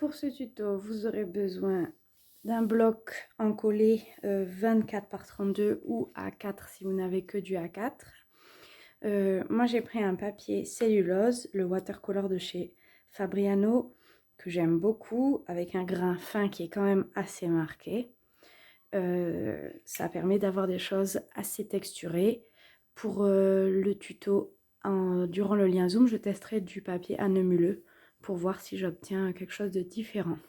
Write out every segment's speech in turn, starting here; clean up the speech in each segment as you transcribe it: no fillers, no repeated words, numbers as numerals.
Pour ce tuto, vous aurez besoin d'un bloc encollé 24 par 32 ou A4 si vous n'avez que du A4. Moi, j'ai pris un papier cellulose, le watercolor de chez Fabriano, que j'aime beaucoup, avec un grain fin qui est quand même assez marqué. Ça permet d'avoir des choses assez texturées. Pour le tuto, durant le lien Zoom, je testerai du papier à nœud moelleux pour voir si j'obtiens quelque chose de différent.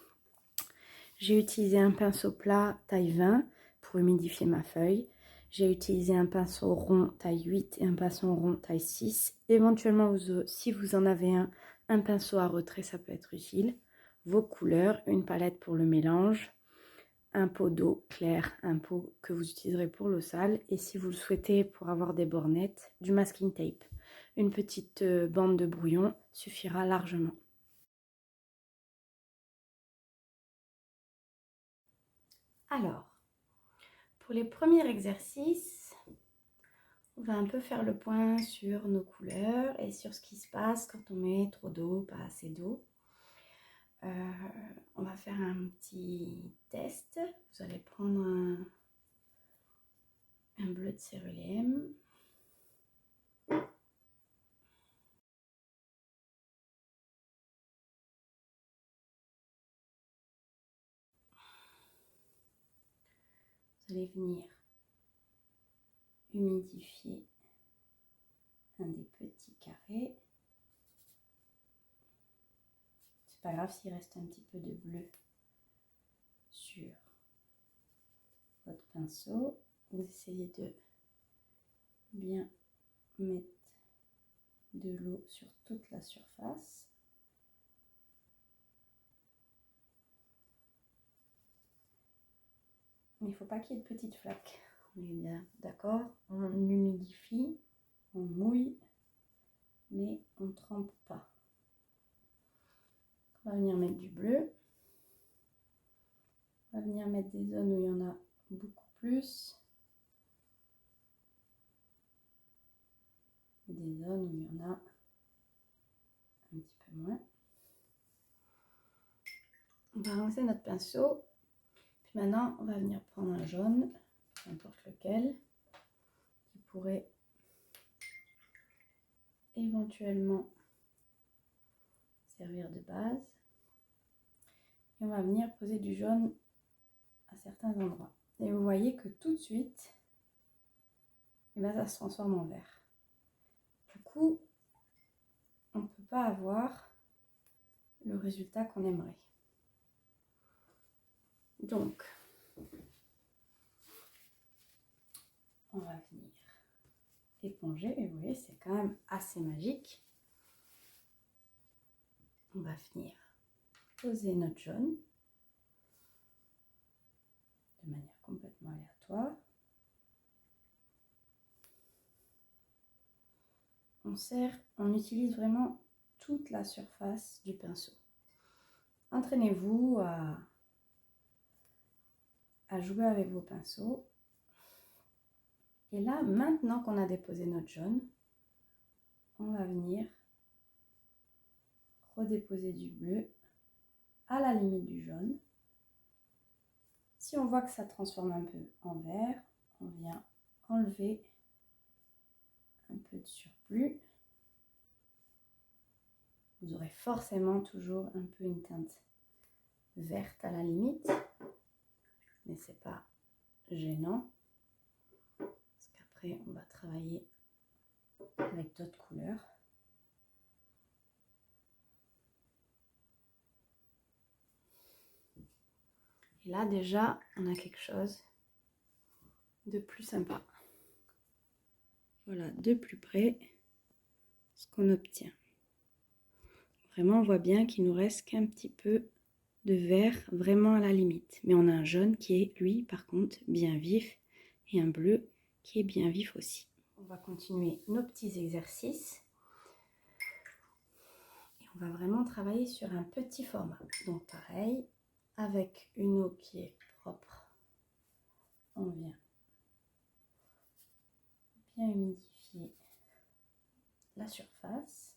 J'ai utilisé un pinceau plat taille 20 pour humidifier ma feuille. J'ai utilisé un pinceau rond taille 8 et un pinceau rond taille 6. Éventuellement, si vous en avez un pinceau à retrait, ça peut être utile. Vos couleurs, une palette pour le mélange, un pot d'eau claire, un pot que vous utiliserez pour l'eau sale. Et si vous le souhaitez pour avoir des bornettes, du masking tape. Une petite bande de brouillon suffira largement. Alors, pour les premiers exercices, on va un peu faire le point sur nos couleurs et sur ce qui se passe quand on met trop d'eau, pas assez d'eau. On va faire un petit test. Vous allez prendre un bleu de cérulème. Vous allez venir humidifier un des petits carrés. C'est pas grave s'il reste un petit peu de bleu sur votre pinceau. Vous essayez de bien mettre de l'eau sur toute la surface. Mais il ne faut pas qu'il y ait de petites flaques. On est bien d'accord? On humidifie, on mouille, mais on ne trempe pas. On va venir mettre du bleu. On va venir mettre des zones où il y en a beaucoup plus. Et des zones où il y en a un petit peu moins. On va rincer notre pinceau. Puis maintenant, on va venir prendre un jaune, n'importe lequel, qui pourrait éventuellement servir de base. Et on va venir poser du jaune à certains endroits. Et vous voyez que tout de suite, et bien, ça se transforme en vert. Du coup, on ne peut pas avoir le résultat qu'on aimerait. Donc, on va venir éponger. Et vous voyez, c'est quand même assez magique. On va venir poser notre jaune de manière complètement aléatoire. On utilise vraiment toute la surface du pinceau. Entraînez-vous à jouer avec vos pinceaux. Et là, maintenant qu'on a déposé notre jaune, on va venir redéposer du bleu à la limite du jaune. Si on voit que ça transforme un peu en vert, on vient enlever un peu de surplus. Vous aurez forcément toujours un peu une teinte verte à la limite, mais c'est pas gênant parce qu'après on va travailler avec d'autres couleurs. Et là déjà on a quelque chose de plus sympa. Voilà, de plus près ce qu'on obtient. Vraiment on voit bien qu'il nous reste qu'un petit peu de vert vraiment à la limite, mais on a un jaune qui est lui par contre bien vif et un bleu qui est bien vif aussi. On va continuer nos petits exercices et on va vraiment travailler sur un petit format. Donc pareil, avec une eau qui est propre, on vient bien humidifier la surface.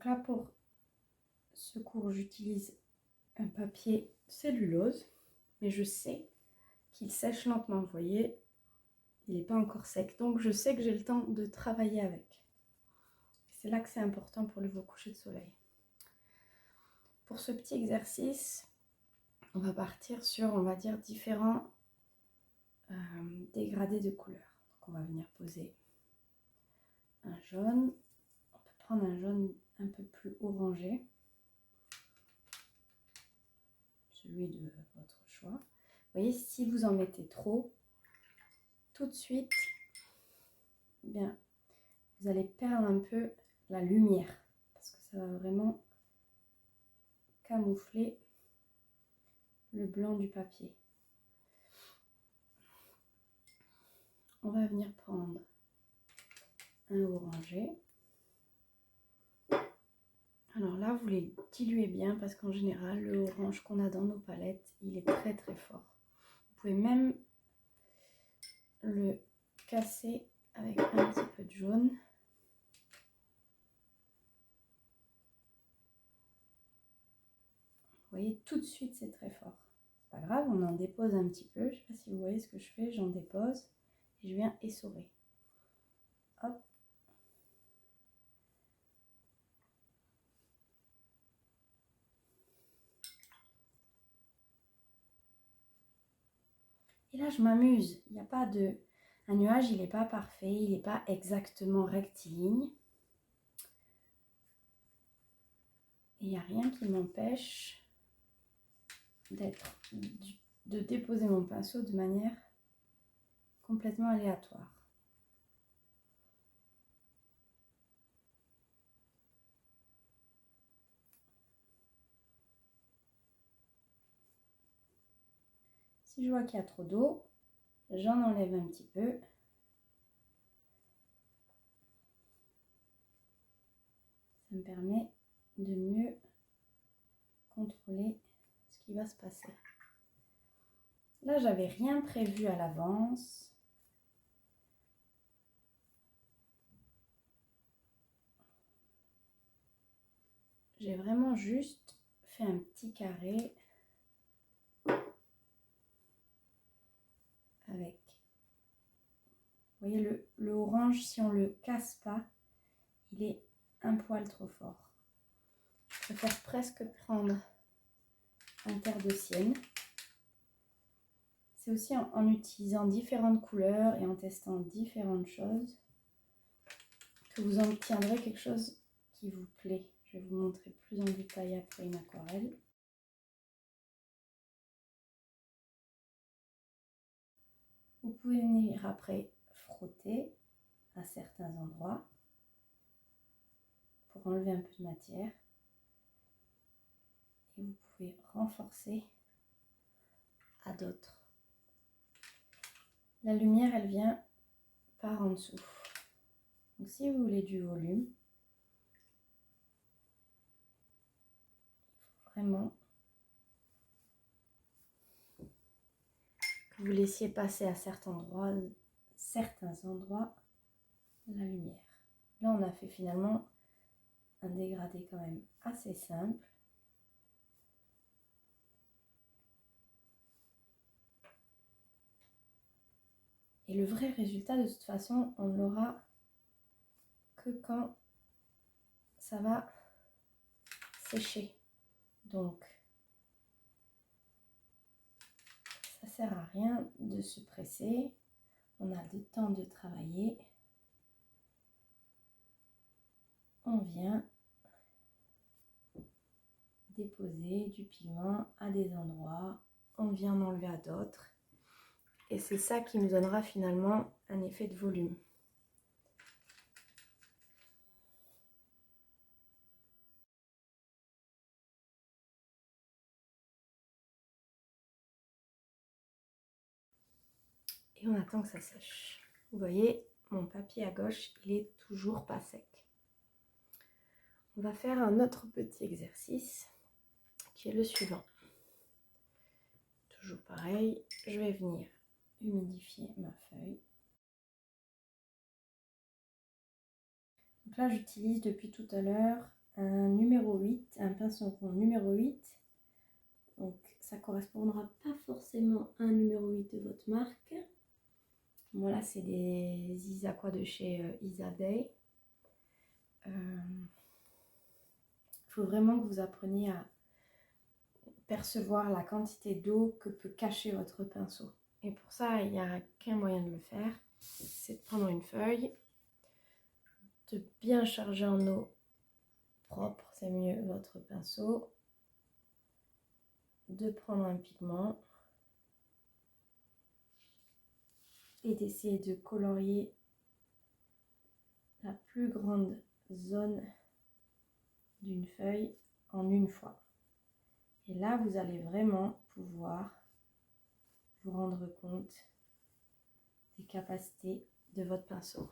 Donc là, pour ce cours, j'utilise un papier cellulose, mais je sais qu'il sèche lentement, vous voyez, il n'est pas encore sec, donc je sais que j'ai le temps de travailler avec. C'est là que c'est important pour vos couchers de soleil. Pour ce petit exercice, on va partir sur, on va dire, différents dégradés de couleurs. Donc on va venir poser un jaune, on peut prendre un jaune un peu plus orangé, celui de votre choix. Vous voyez, si vous en mettez trop, tout de suite, eh bien, vous allez perdre un peu la lumière, parce que ça va vraiment camoufler le blanc du papier. On va venir prendre un orangé. Alors là, vous les diluez bien parce qu'en général, le orange qu'on a dans nos palettes, il est très très fort. Vous pouvez même le casser avec un petit peu de jaune. Vous voyez, tout de suite, c'est très fort. C'est pas grave, on en dépose un petit peu. Je ne sais pas si vous voyez ce que je fais, j'en dépose et je viens essorer. Hop. Et là, je m'amuse. Il n'y a pas de... Un nuage, il n'est pas parfait, il n'est pas exactement rectiligne. Et il n'y a rien qui m'empêche de déposer mon pinceau de manière complètement aléatoire. Si je vois qu'il y a trop d'eau, j'en enlève un petit peu. Ça me permet de mieux contrôler ce qui va se passer. Là, j'avais rien prévu à l'avance. J'ai vraiment juste fait un petit carré avec, vous voyez, le orange, si on ne le casse pas, il est un poil trop fort. Je préfère presque prendre un terre de sienne. C'est aussi en utilisant différentes couleurs et en testant différentes choses que vous obtiendrez quelque chose qui vous plaît. Je vais vous montrer plus en détail après une aquarelle. Vous pouvez venir après frotter à certains endroits pour enlever un peu de matière. Et vous pouvez renforcer à d'autres. La lumière, elle vient par en dessous. Donc si vous voulez du volume, il faut vraiment que vous laissiez passer à certains endroits la lumière. Là, on a fait finalement un dégradé quand même assez simple. Et le vrai résultat, de toute façon, on ne l'aura que quand ça va sécher. Donc, ça ne sert à rien de se presser. On a le temps de travailler. On vient déposer du pigment à des endroits. On vient en enlever à d'autres. Et c'est ça qui nous donnera finalement un effet de volume. Et on attend que ça sèche. Vous voyez, mon papier à gauche, il est toujours pas sec. On va faire un autre petit exercice qui est le suivant. Toujours pareil, je vais venir humidifier ma feuille. Donc là, j'utilise depuis tout à l'heure un numéro 8, un pinceau rond numéro 8. Donc ça ne correspondra pas forcément à un numéro 8 de votre marque. Voilà, c'est des Isaqua de chez Isabelle. Il faut vraiment que vous appreniez à percevoir la quantité d'eau que peut cacher votre pinceau. Et pour ça, il n'y a qu'un moyen de le faire, c'est de prendre une feuille, de bien charger en eau propre, c'est mieux, votre pinceau, de prendre un pigment et d'essayer de colorier la plus grande zone d'une feuille en une fois. Et là, vous allez vraiment pouvoir vous rendre compte des capacités de votre pinceau.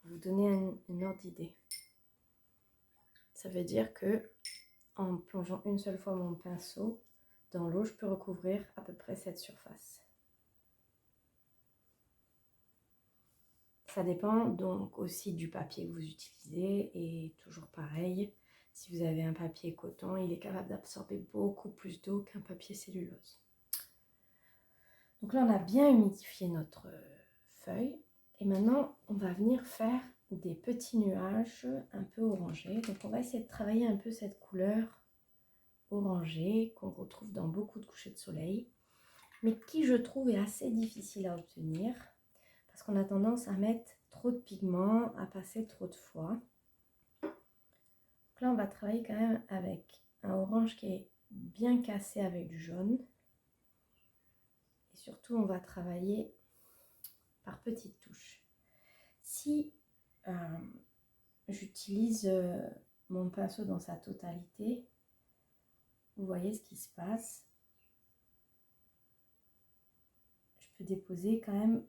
Pour vous donner une ordre d'idée. Ça veut dire que en plongeant une seule fois mon pinceau dans l'eau, je peux recouvrir à peu près cette surface. Ça dépend donc aussi du papier que vous utilisez et toujours pareil, si vous avez un papier coton, il est capable d'absorber beaucoup plus d'eau qu'un papier cellulose. Donc là, on a bien humidifié notre feuille et maintenant, on va venir faire des petits nuages un peu orangés. Donc on va essayer de travailler un peu cette couleur orangée qu'on retrouve dans beaucoup de couchers de soleil, mais qui je trouve est assez difficile à obtenir parce qu'on a tendance à mettre trop de pigments, à passer trop de fois. Donc là, on va travailler quand même avec un orange qui est bien cassé avec du jaune. Et surtout, on va travailler par petites touches. Si j'utilise mon pinceau dans sa totalité, vous voyez ce qui se passe. Je peux déposer quand même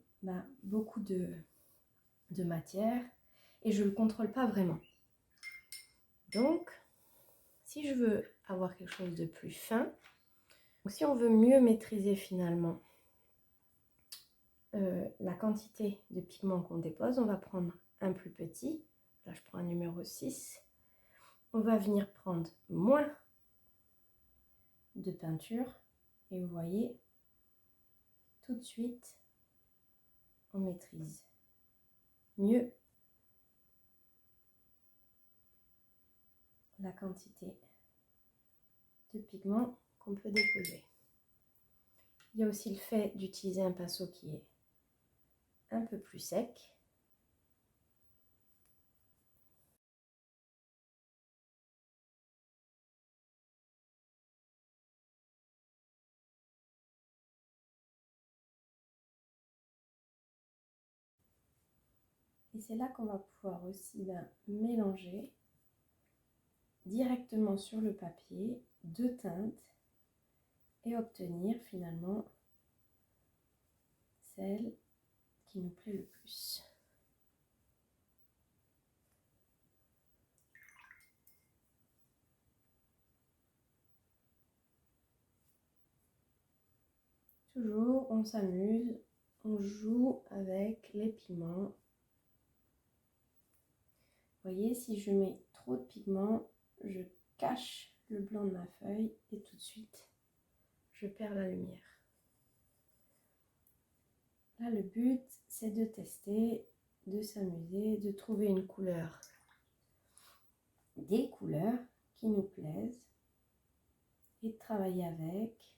beaucoup de matière et je ne le contrôle pas vraiment. Donc, si je veux avoir quelque chose de plus fin, ou si on veut mieux maîtriser finalement la quantité de pigments qu'on dépose, on va prendre un plus petit. Là, je prends un numéro 6. On va venir prendre moins de peinture et vous voyez, tout de suite, on maîtrise mieux la quantité de pigments qu'on peut déposer. Il y a aussi le fait d'utiliser un pinceau qui est un peu plus sec. Et c'est là qu'on va pouvoir aussi mélanger directement sur le papier deux teintes et obtenir finalement celle qui nous plaît le plus. Toujours, on s'amuse, on joue avec les pigments. Vous voyez, si je mets trop de pigments, je cache le blanc de ma feuille et tout de suite, je perds la lumière. Là, le but, c'est de tester, de s'amuser, de trouver une couleur, des couleurs qui nous plaisent et de travailler avec.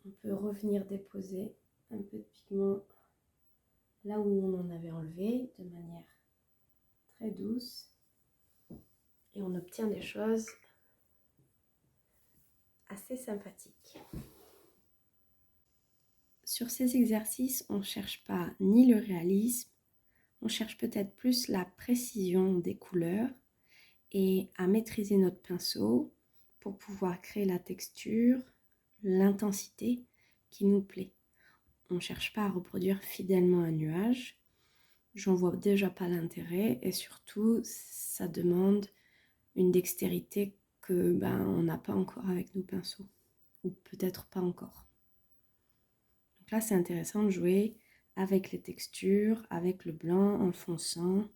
On peut revenir déposer un peu de pigment là où on en avait enlevé de manière très douce et on obtient des choses assez sympathiques. Sur ces exercices, on ne cherche pas ni le réalisme, on cherche peut-être plus la précision des couleurs et à maîtriser notre pinceau pour pouvoir créer la texture, l'intensité qui nous plaît. On ne cherche pas à reproduire fidèlement un nuage. J'en vois déjà pas l'intérêt et surtout, ça demande une dextérité que on n'a pas encore avec nos pinceaux ou peut-être pas encore. Donc Là, c'est intéressant de jouer avec les textures, avec le blanc, en fonçant,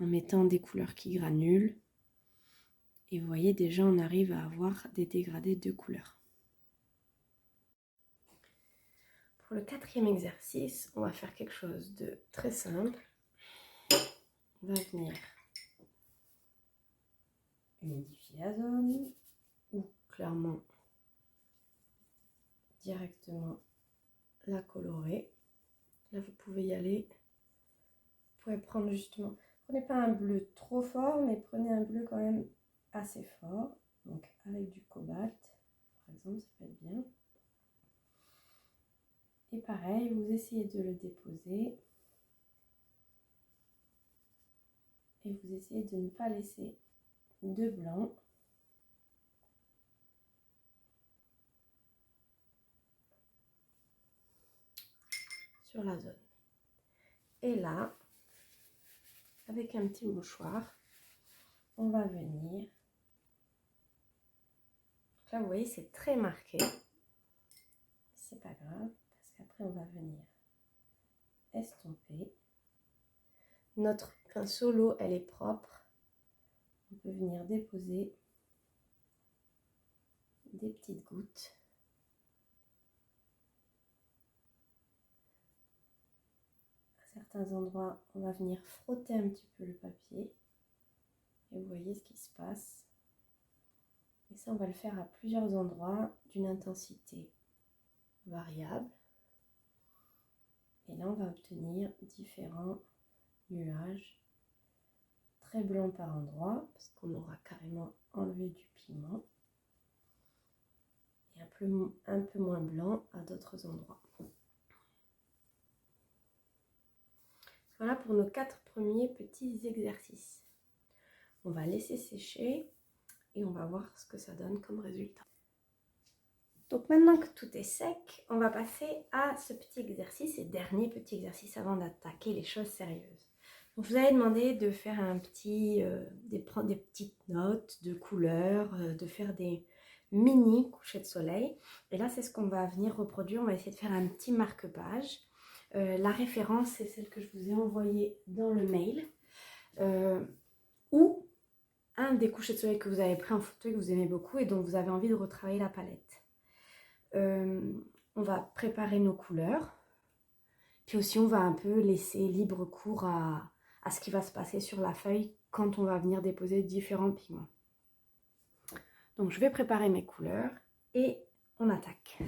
en mettant des couleurs qui granulent. Et vous voyez, déjà, on arrive à avoir des dégradés de couleurs. Pour le 4e exercice, on va faire quelque chose de très simple. On va venir humidifier la zone ou clairement directement la colorer. Là, vous pouvez y aller. Vous pouvez prendre justement, prenez pas un bleu trop fort, mais prenez un bleu quand même assez fort. Donc avec du cobalt, par exemple, ça peut être bien. Et pareil, vous essayez de le déposer. Et vous essayez de ne pas laisser de blanc. Sur la zone. Et là, avec un petit mouchoir, on va venir. Donc là, vous voyez, c'est très marqué. C'est pas grave, parce qu'après, on va venir estomper. Notre pinceau, l'eau, elle est propre. On peut venir déposer des petites gouttes. À certains endroits, on va venir frotter un petit peu le papier. Et vous voyez ce qui se passe. Et ça, on va le faire à plusieurs endroits d'une intensité variable. Et là, on va obtenir différents nuages très blancs par endroit, parce qu'on aura carrément enlevé du pigment. Et un peu moins blanc à d'autres endroits. Voilà pour nos 4 premiers petits exercices. On va laisser sécher et on va voir ce que ça donne comme résultat. Donc maintenant que tout est sec, on va passer à ce petit exercice et dernier petit exercice avant d'attaquer les choses sérieuses. Donc je vous avais demandé de faire prendre des petites notes de couleurs, de faire des mini couchers de soleil. Et là, c'est ce qu'on va venir reproduire. On va essayer de faire un petit marque-page. La référence, c'est celle que je vous ai envoyée dans le mail. Ou un des couchers de soleil que vous avez pris en photo et que vous aimez beaucoup et dont vous avez envie de retravailler la palette. On va préparer nos couleurs. Puis aussi, on va un peu laisser libre cours à ce qui va se passer sur la feuille quand on va venir déposer différents pigments. Donc, je vais préparer mes couleurs et on attaque.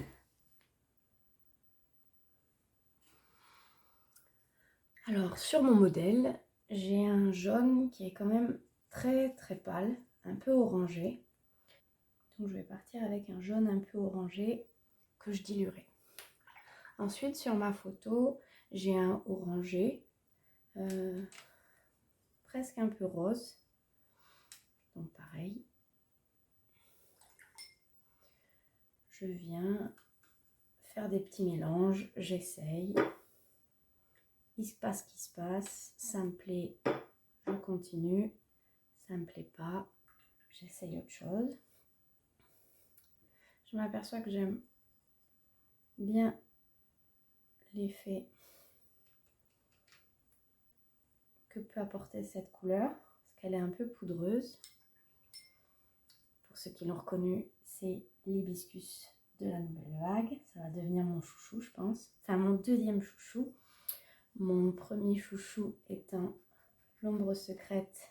Alors, sur mon modèle, j'ai un jaune qui est quand même très très pâle, un peu orangé. Donc, je vais partir avec un jaune un peu orangé que je diluerai. Ensuite, sur ma photo, j'ai un orangé, presque un peu rose. Donc pareil, je viens faire des petits mélanges, j'essaye. Il se passe ce qui se passe, ça me plaît, je continue, ça me plaît pas, j'essaye autre chose. Je m'aperçois que j'aime bien l'effet que peut apporter cette couleur, parce qu'elle est un peu poudreuse. Pour ceux qui l'ont reconnu, c'est l'hibiscus de la nouvelle vague. Ça va devenir mon chouchou, je pense. Enfin, mon deuxième chouchou. Mon premier chouchou étant l'ombre secrète,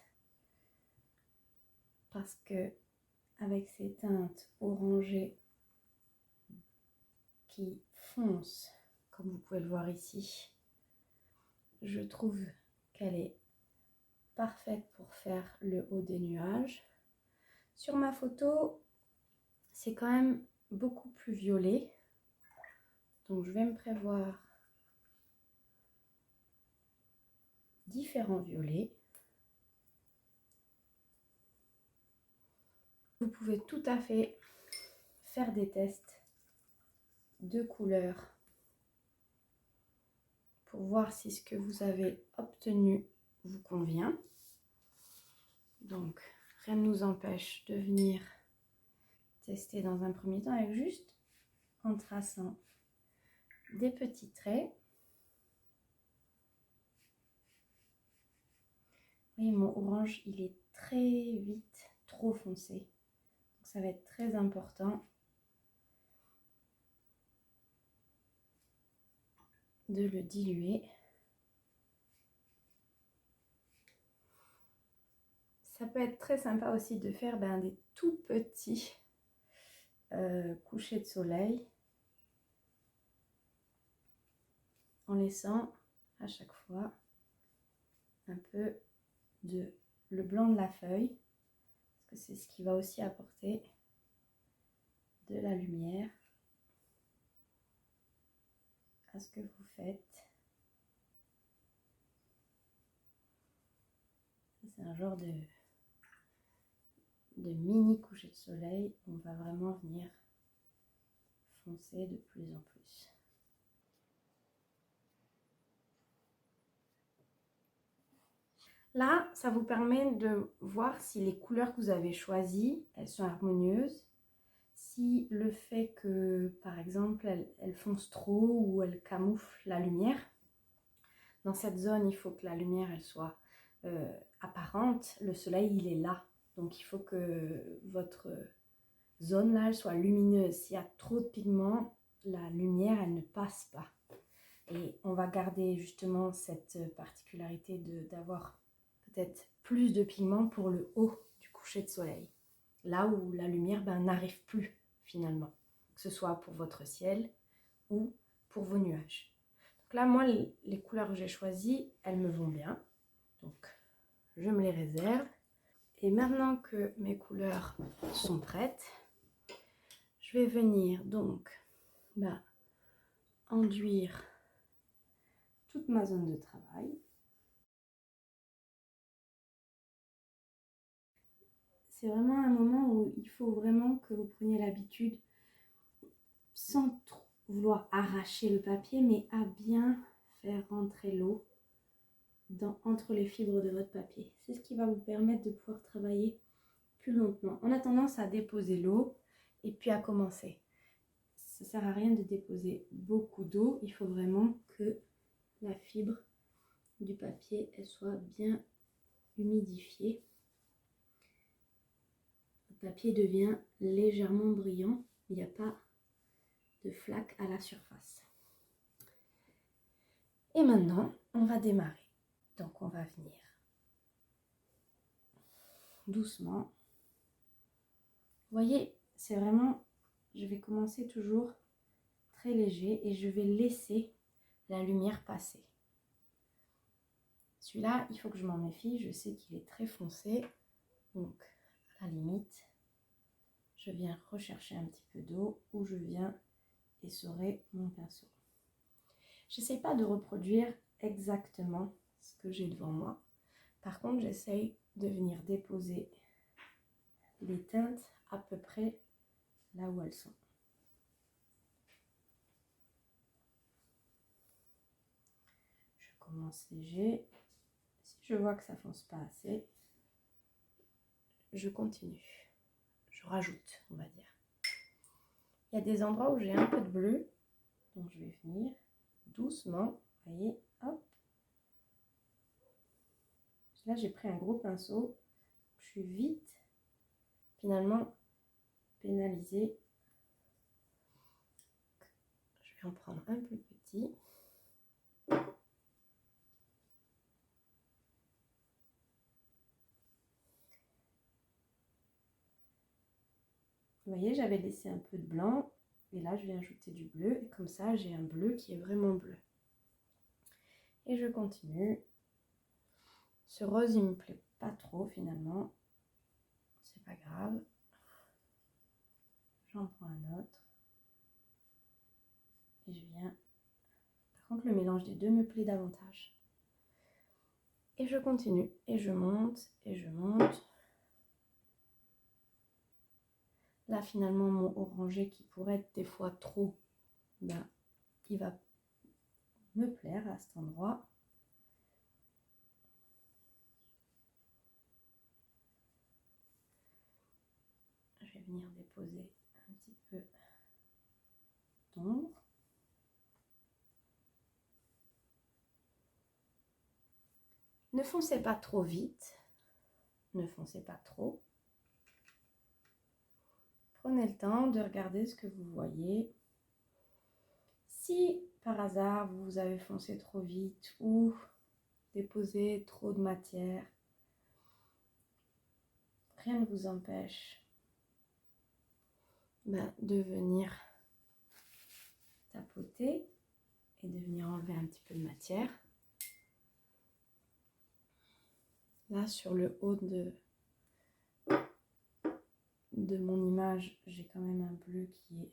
parce que avec ces teintes orangées qui foncent, comme vous pouvez le voir ici, je trouve qu'elle est parfaite pour faire le haut des nuages. Sur ma photo, c'est quand même beaucoup plus violet, donc je vais me prévoir différents violets. Vous pouvez tout à fait faire des tests de couleurs pour voir si ce que vous avez obtenu vous convient. Donc, rien ne nous empêche de venir tester dans un premier temps avec juste en traçant des petits traits. Vous voyez, mon orange, il est très vite trop foncé. Donc, ça va être très important de le diluer. Ça peut être très sympa aussi de faire des tout petits couchers de soleil en laissant à chaque fois un peu de le blanc de la feuille, parce que c'est ce qui va aussi apporter de la lumière à ce que vous faites. C'est un genre de mini coucher de soleil. On va vraiment venir foncer de plus en plus. Là, ça vous permet de voir si les couleurs que vous avez choisies, elles sont harmonieuses. Si le fait que, par exemple, elles foncent trop ou elles camouflent la lumière. Dans cette zone, il faut que la lumière, elle soit apparente. Le soleil, il est là. Donc, il faut que votre zone là, elle soit lumineuse. S'il y a trop de pigments, la lumière, elle ne passe pas. Et on va garder justement cette particularité d'avoir peut-être plus de pigments pour le haut du coucher de soleil. Là où la lumière n'arrive plus finalement. Que ce soit pour votre ciel ou pour vos nuages. Donc là, moi, les couleurs que j'ai choisies, elles me vont bien. Donc, je me les réserve. Et maintenant que mes couleurs sont prêtes, je vais venir donc enduire toute ma zone de travail. C'est vraiment un moment où il faut vraiment que vous preniez l'habitude, sans trop vouloir arracher le papier, mais à bien faire rentrer l'eau entre les fibres de votre papier. C'est ce qui va vous permettre de pouvoir travailler plus lentement. On a tendance à déposer l'eau et puis à commencer. Ça ne sert à rien de déposer beaucoup d'eau. Il faut vraiment que la fibre du papier elle soit bien humidifiée. Le papier devient légèrement brillant. Il n'y a pas de flaque à la surface. Et maintenant, on va démarrer. Donc, on va venir doucement. Vous voyez, c'est vraiment, je vais commencer toujours très léger et je vais laisser la lumière passer. Celui-là, il faut que je m'en méfie. Je sais qu'il est très foncé. Donc, à la limite, je viens rechercher un petit peu d'eau ou je viens essorer mon pinceau. J'essaie pas de reproduire exactement ce que j'ai devant moi. Par contre, j'essaye de venir déposer les teintes à peu près là où elles sont. Je commence léger. Si je vois que ça fonce pas assez, je continue. Je rajoute, on va dire. Il y a des endroits où j'ai un peu de bleu, donc je vais venir doucement, vous voyez, hop. Là, j'ai pris un gros pinceau. Je suis vite, finalement, pénalisée. Je vais en prendre un plus petit. Vous voyez, j'avais laissé un peu de blanc. Et là, je vais ajouter du bleu. Et comme ça, j'ai un bleu qui est vraiment bleu. Et je continue. Ce rose, il me plaît pas trop finalement. C'est pas grave. J'en prends un autre. Et je viens... Par contre, le mélange des deux me plaît davantage. Et je continue. Et je monte. Et je monte. Là, finalement, mon orangé qui pourrait être des fois trop, il va me plaire à cet endroit. Je vais venir déposer un petit peu d'ombre. Ne foncez pas trop vite, ne foncez pas trop. Prenez le temps de regarder ce que vous voyez. Si par hasard vous avez foncé trop vite ou déposé trop de matière, rien ne vous empêche de venir tapoter et de venir enlever un petit peu de matière. Là, sur le haut de mon image, j'ai quand même un bleu qui est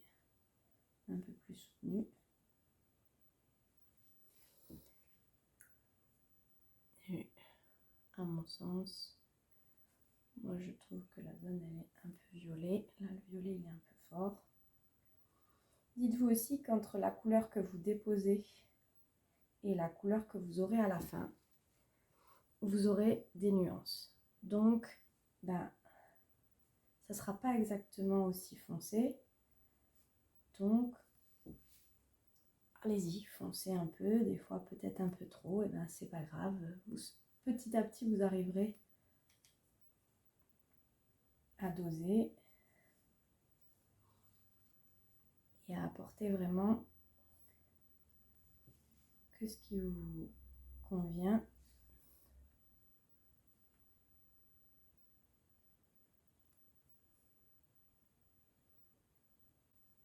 un peu plus soutenu. Et à mon sens, moi je trouve que la zone elle est un peu violet. Là, le violet il est un peu fort. Dites-vous aussi qu'entre la couleur que vous déposez et la couleur que vous aurez à la fin, vous aurez des nuances. Donc, ça ne sera pas exactement aussi foncé. Donc, allez-y, foncez un peu, des fois peut-être un peu trop, et c'est pas grave. Petit à petit, vous arriverez à doser et à apporter vraiment que ce qui vous convient.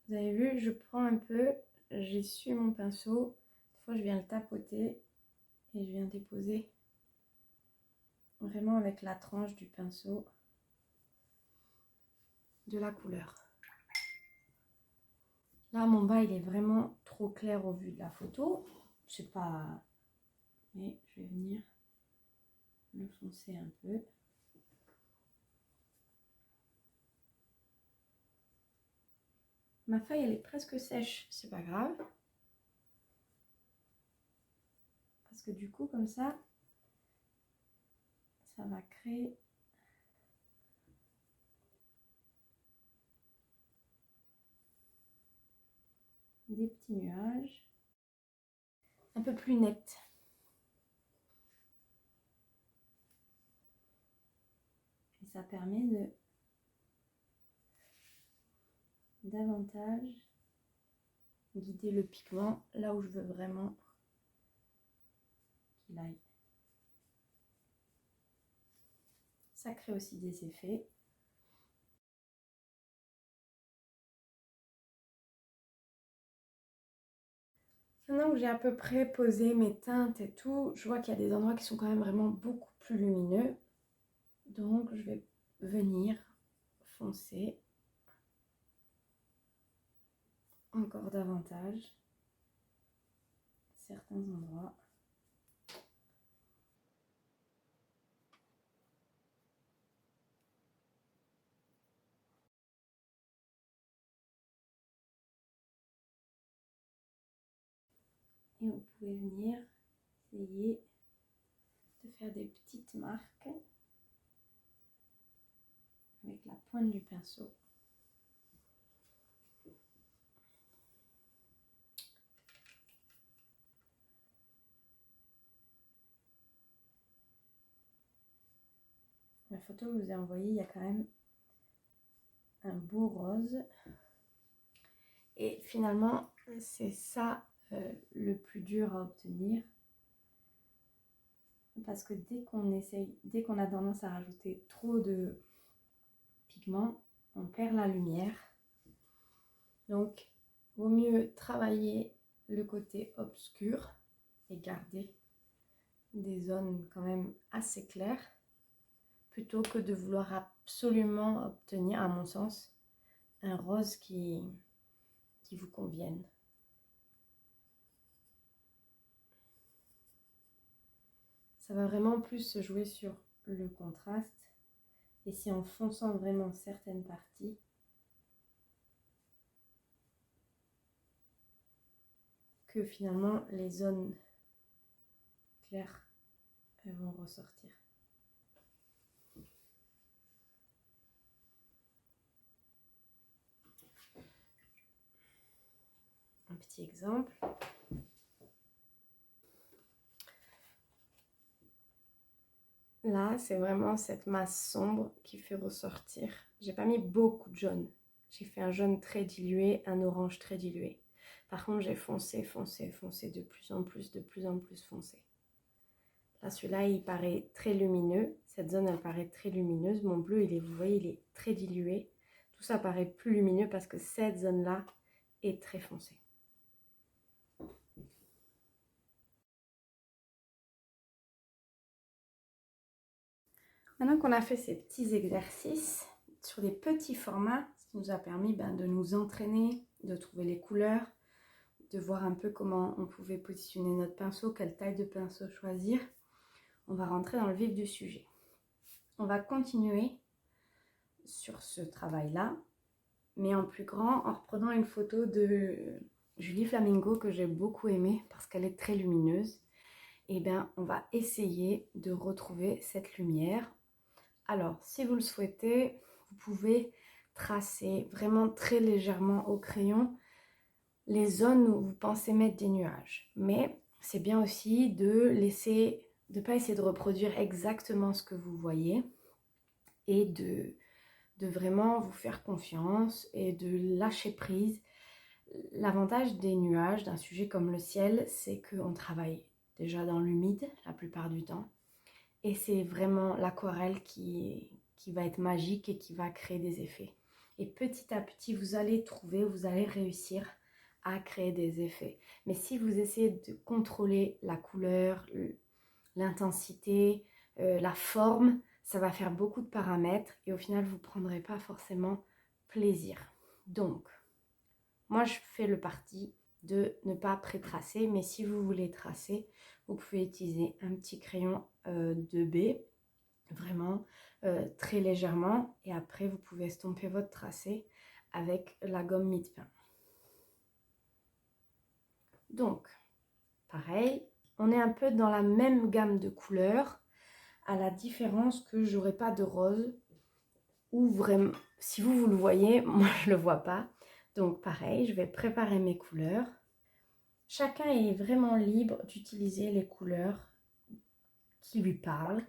Vous avez vu, je prends un peu, j'essuie mon pinceau, des fois je viens le tapoter et je viens déposer vraiment avec la tranche du pinceau de la couleur. Là, mon bas, il est vraiment trop clair au vu de la photo. Je sais pas, mais je vais venir le foncer un peu. Ma feuille, elle est presque sèche, c'est pas grave. Parce que du coup, comme ça va créer des petits nuages un peu plus nets. Et ça permet de davantage guider le pigment là où je veux vraiment qu'il aille. Ça crée aussi des effets. Maintenant que j'ai à peu près posé mes teintes et tout, je vois qu'il y a des endroits qui sont quand même vraiment beaucoup plus lumineux. Donc je vais venir foncer encore davantage certains endroits. Et vous pouvez venir essayer de faire des petites marques avec la pointe du pinceau. La photo que je vous ai envoyée, il y a quand même un beau rose. Et finalement, c'est ça le plus dur à obtenir. Parce que dès qu'on a tendance à rajouter trop de pigments, on perd la lumière. Donc, vaut mieux travailler le côté obscur et garder des zones quand même assez claires, plutôt que de vouloir absolument obtenir, à mon sens, un rose qui vous convienne. Ça va vraiment plus se jouer sur le contraste. Et c'est en fonçant vraiment certaines parties que finalement les zones claires elles vont ressortir. Un petit exemple. Là, c'est vraiment cette masse sombre qui fait ressortir. J'ai pas mis beaucoup de jaune. J'ai fait un jaune très dilué, un orange très dilué. Par contre, j'ai foncé, foncé, foncé de plus en plus, de plus en plus foncé. Là, celui-là, il paraît très lumineux. Cette zone, elle paraît très lumineuse. Mon bleu, vous voyez, il est très dilué. Tout ça paraît plus lumineux parce que cette zone-là est très foncée. Maintenant qu'on a fait ces petits exercices sur des petits formats, ce qui nous a permis de nous entraîner, de trouver les couleurs, de voir un peu comment on pouvait positionner notre pinceau, quelle taille de pinceau choisir, on va rentrer dans le vif du sujet. On va continuer sur ce travail-là, mais en plus grand, en reprenant une photo de Julie Flamingo que j'ai beaucoup aimée parce qu'elle est très lumineuse. Et bien, on va essayer de retrouver cette lumière. Alors, si vous le souhaitez, vous pouvez tracer vraiment très légèrement au crayon les zones où vous pensez mettre des nuages. Mais c'est bien aussi de ne pas essayer de reproduire exactement ce que vous voyez et de vraiment vous faire confiance et de lâcher prise. L'avantage des nuages, d'un sujet comme le ciel, c'est qu'on travaille déjà dans l'humide la plupart du temps. Et c'est vraiment l'aquarelle qui va être magique et qui va créer des effets. Et petit à petit, vous allez réussir à créer des effets. Mais si vous essayez de contrôler la couleur, l'intensité, la forme, ça va faire beaucoup de paramètres et au final, vous ne prendrez pas forcément plaisir. Donc, moi, je fais le parti de ne pas pré-tracer, mais si vous voulez tracer, vous pouvez utiliser un petit crayon 2B, vraiment très légèrement, et après vous pouvez estomper votre tracé avec la gomme mie-de-pain. Donc, pareil, on est un peu dans la même gamme de couleurs, à la différence que j'aurai pas de rose, ou vraiment, si vous le voyez, moi je le vois pas. Donc pareil, je vais préparer mes couleurs. Chacun est vraiment libre d'utiliser les couleurs qui lui parlent,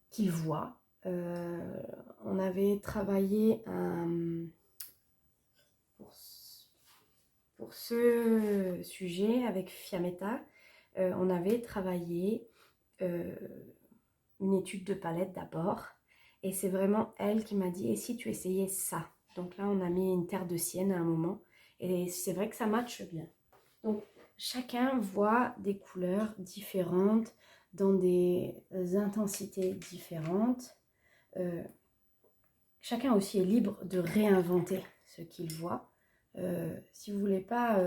qu'il voit. On avait travaillé pour ce sujet avec Fiametta, on avait travaillé une étude de palette d'abord. Et c'est vraiment elle qui m'a dit, et si tu essayais ça? Donc là, on a mis une terre de sienne à un moment. Et c'est vrai que ça matche bien. Donc, chacun voit des couleurs différentes, dans des intensités différentes. Chacun aussi est libre de réinventer ce qu'il voit. Si vous ne voulez pas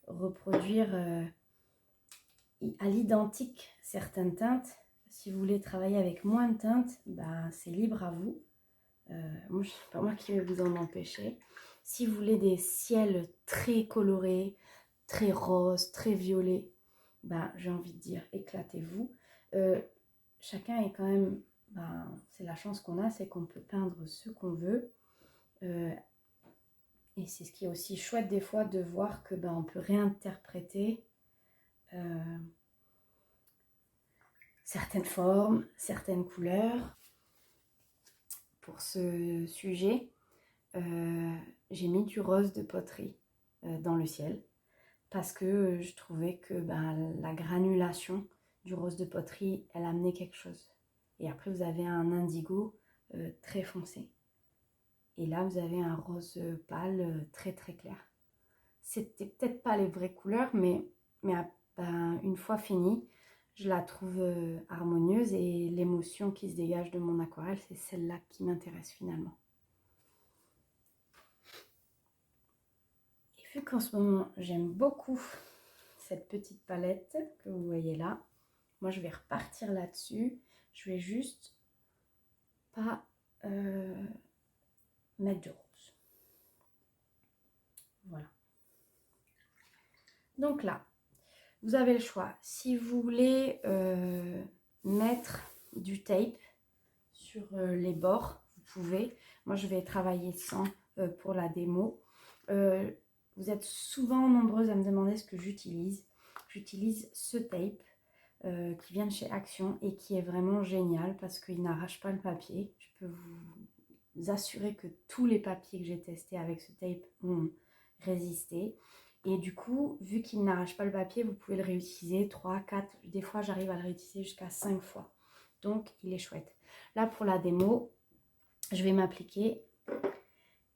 reproduire à l'identique certaines teintes, si vous voulez travailler avec moins de teintes, c'est libre à vous. Moi, c'est pas moi qui vais vous en empêcher. Si vous voulez des ciels très colorés, très roses, très violets, j'ai envie de dire éclatez-vous. Chacun est quand même, c'est la chance qu'on a, c'est qu'on peut peindre ce qu'on veut. Et c'est ce qui est aussi chouette des fois de voir que on peut réinterpréter certaines formes, certaines couleurs. Pour ce sujet, j'ai mis du rose de poterie dans le ciel parce que je trouvais que la granulation du rose de poterie, elle amenait quelque chose. Et après, vous avez un indigo très foncé. Et là, vous avez un rose pâle très très clair. C'était peut-être pas les vraies couleurs, mais une fois finie, je la trouve harmonieuse et l'émotion qui se dégage de mon aquarelle, c'est celle-là qui m'intéresse finalement. Et vu qu'en ce moment, j'aime beaucoup cette petite palette que vous voyez là, moi je vais repartir là-dessus. Je vais juste pas mettre de rose. Voilà. Donc là, vous avez le choix. Si vous voulez mettre du tape sur les bords, vous pouvez. Moi, je vais travailler sans pour la démo. Vous êtes souvent nombreuses à me demander ce que j'utilise. J'utilise ce tape qui vient de chez Action et qui est vraiment génial parce qu'il n'arrache pas le papier. Je peux vous assurer que tous les papiers que j'ai testés avec ce tape ont résisté. Et du coup, vu qu'il n'arrache pas le papier, vous pouvez le réutiliser 3, 4, des fois j'arrive à le réutiliser jusqu'à 5 fois. Donc, il est chouette. Là, pour la démo, je vais m'appliquer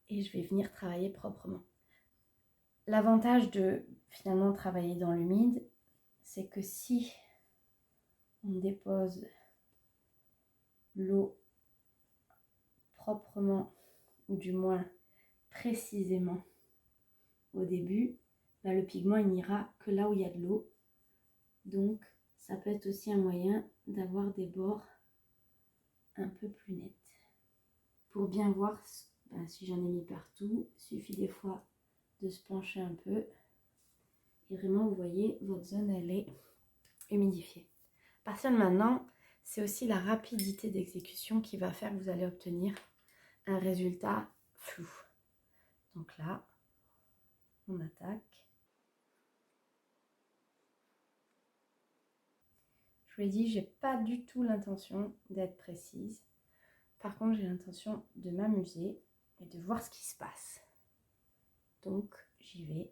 et je vais venir travailler proprement. L'avantage de finalement travailler dans l'humide, c'est que si on dépose l'eau proprement, ou du moins précisément au début, ben le pigment il n'ira que là où il y a de l'eau. Donc ça peut être aussi un moyen d'avoir des bords un peu plus nets. Pour bien voir, ben, si j'en ai mis partout, il suffit des fois de se pencher un peu. Et vraiment, vous voyez, votre zone, elle est humidifiée. À partir de maintenant, c'est aussi la rapidité d'exécution qui va faire que vous allez obtenir un résultat flou. Donc là, on attaque. Je vous l'ai dit, j'ai pas du tout l'intention d'être précise. Par contre, j'ai l'intention de m'amuser et de voir ce qui se passe. Donc, j'y vais.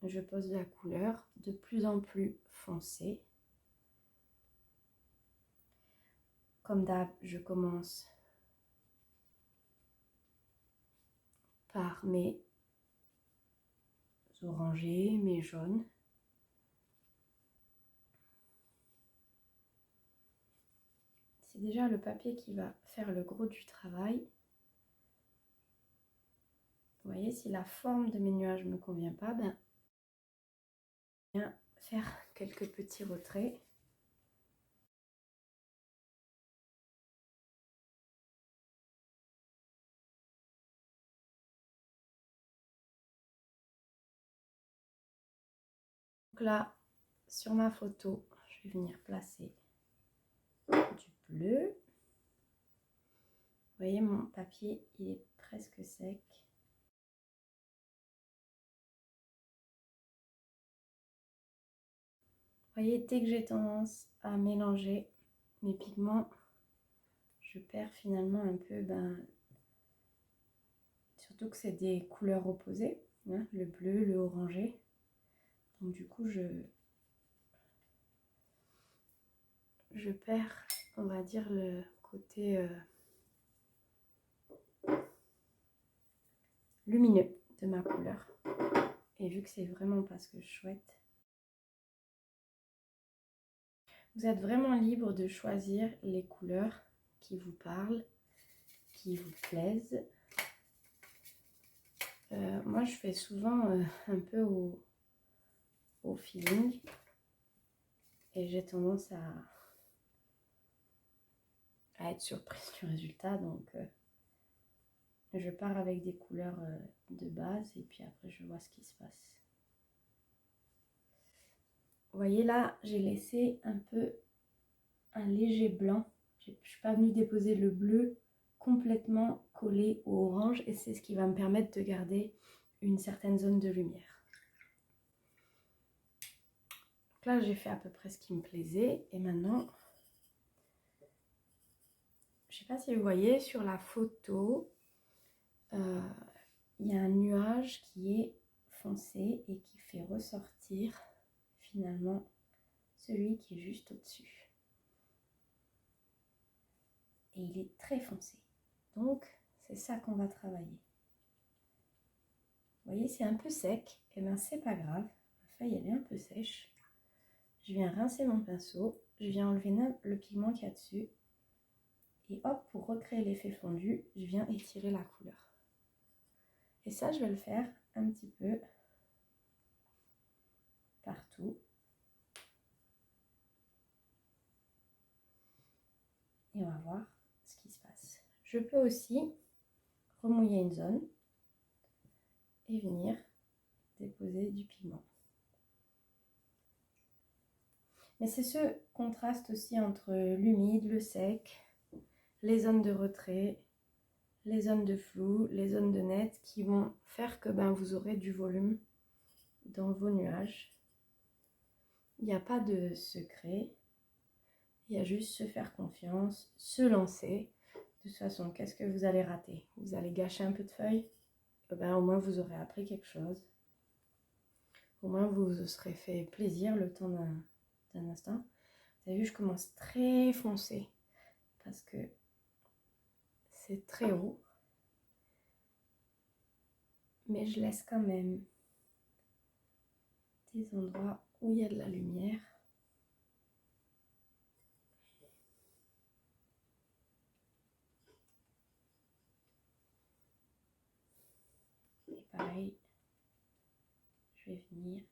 Je pose de la couleur de plus en plus foncée. Comme d'hab, je commence par mes orangés, mes jaunes. C'est déjà le papier qui va faire le gros du travail. Vous voyez, si la forme de mes nuages ne me convient pas, ben, je viens faire quelques petits retraits. Donc là, sur ma photo, je vais venir placer du bleu. Vous voyez, mon papier, il est presque sec. Vous voyez, dès que j'ai tendance à mélanger mes pigments, je perds finalement un peu, surtout que c'est des couleurs opposées, hein, le bleu, le orangé. Donc du coup, je perds, on va dire, le côté lumineux de ma couleur. Et vu que c'est vraiment pas ce que je souhaite, vous êtes vraiment libre de choisir les couleurs qui vous parlent, qui vous plaisent. Moi, je fais souvent un peu au feeling et j'ai tendance à être surprise du résultat. Donc, je pars avec des couleurs de base et puis après, je vois ce qui se passe. Vous voyez là, j'ai laissé un peu un léger blanc. Je ne suis pas venue déposer le bleu complètement collé au orange et c'est ce qui va me permettre de garder une certaine zone de lumière. Donc là, j'ai fait à peu près ce qui me plaisait et maintenant, je ne sais pas si vous voyez sur la photo, il y a un nuage qui est foncé et qui fait ressortir finalement celui qui est juste au-dessus. Et il est très foncé. Donc, c'est ça qu'on va travailler. Vous voyez, c'est un peu sec. Et bien, c'est pas grave. La feuille, elle est un peu sèche. Je viens rincer mon pinceau. Je viens enlever le pigment qu'il y a dessus. Et hop, pour recréer l'effet fondu, je viens étirer la couleur. Et ça, je vais le faire un petit peu partout. Et on va voir ce qui se passe. Je peux aussi remouiller une zone et venir déposer du pigment. Mais c'est ce contraste aussi entre l'humide, le sec, les zones de retrait, les zones de flou, les zones de net qui vont faire que vous aurez du volume dans vos nuages. Il n'y a pas de secret. Il y a juste se faire confiance, se lancer. De toute façon, qu'est-ce que vous allez rater? Vous allez gâcher un peu de feuilles? Eh ben, au moins, vous aurez appris quelque chose. Au moins, vous vous serez fait plaisir le temps d'un instant. Vous avez vu, je commence très foncé parce que c'est très haut. Mais je laisse quand même des endroits où il y a de la lumière. Et pareil, je vais venir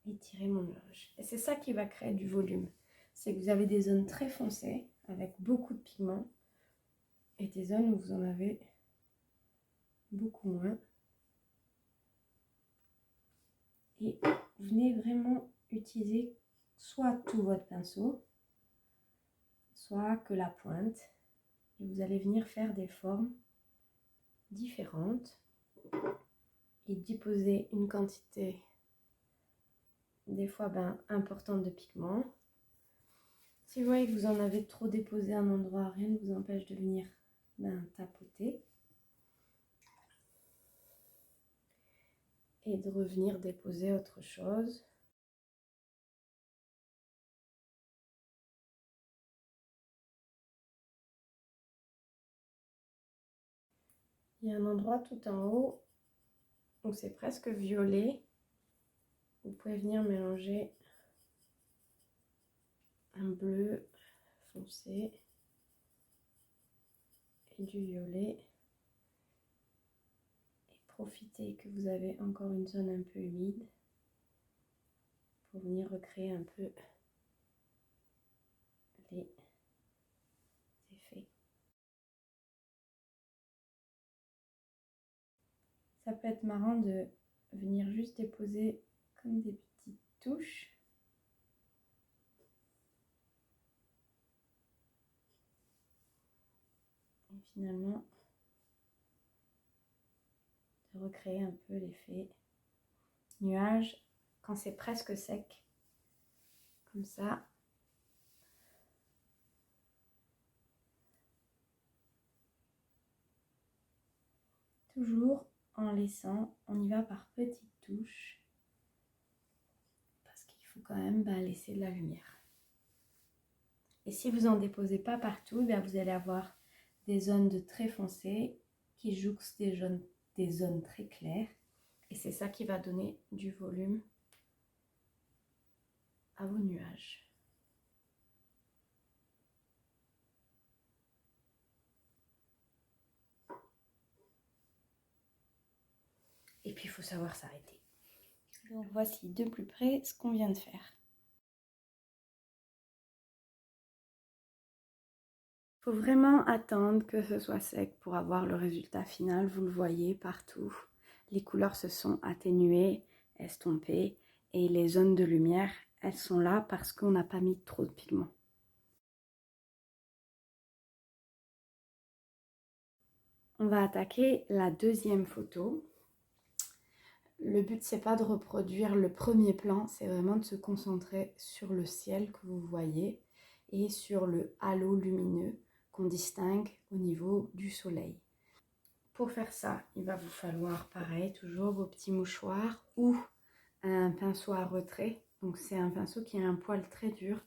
étirer mon nuage. Et c'est ça qui va créer du volume. C'est que vous avez des zones très foncées avec beaucoup de pigments et des zones où vous en avez beaucoup moins. Et venez vraiment utiliser soit tout votre pinceau, soit que la pointe. Et vous allez venir faire des formes différentes et déposer une quantité des fois importante de pigments. Si vous voyez que vous en avez trop déposé à un endroit, rien ne vous empêche de venir tapoter et de revenir déposer autre chose. Il y a un endroit tout en haut où c'est presque violet. Vous pouvez venir mélanger un bleu foncé et du violet. Et profitez que vous avez encore une zone un peu humide pour venir recréer un peu les effets. Ça peut être marrant de venir juste déposer comme des petites touches. Et finalement, de recréer un peu l'effet nuage quand c'est presque sec. Comme ça. Toujours en laissant, on y va par petites touches. Parce qu'il faut quand même laisser de la lumière. Et si vous n'en déposez pas partout, vous allez avoir des zones de très foncé qui jouxtent des zones très claires. Et c'est ça qui va donner du volume à vos nuages. Et puis il faut savoir s'arrêter. Donc voici de plus près ce qu'on vient de faire. Il faut vraiment attendre que ce soit sec pour avoir le résultat final. Vous le voyez partout. Les couleurs se sont atténuées, estompées et les zones de lumière, elles sont là parce qu'on n'a pas mis trop de pigments. On va attaquer la deuxième photo. Le but, c'est pas de reproduire le premier plan, c'est vraiment de se concentrer sur le ciel que vous voyez et sur le halo lumineux qu'on distingue au niveau du soleil. Pour faire ça, il va vous falloir, pareil, toujours vos petits mouchoirs ou un pinceau à retrait. Donc c'est un pinceau qui a un poil très dur,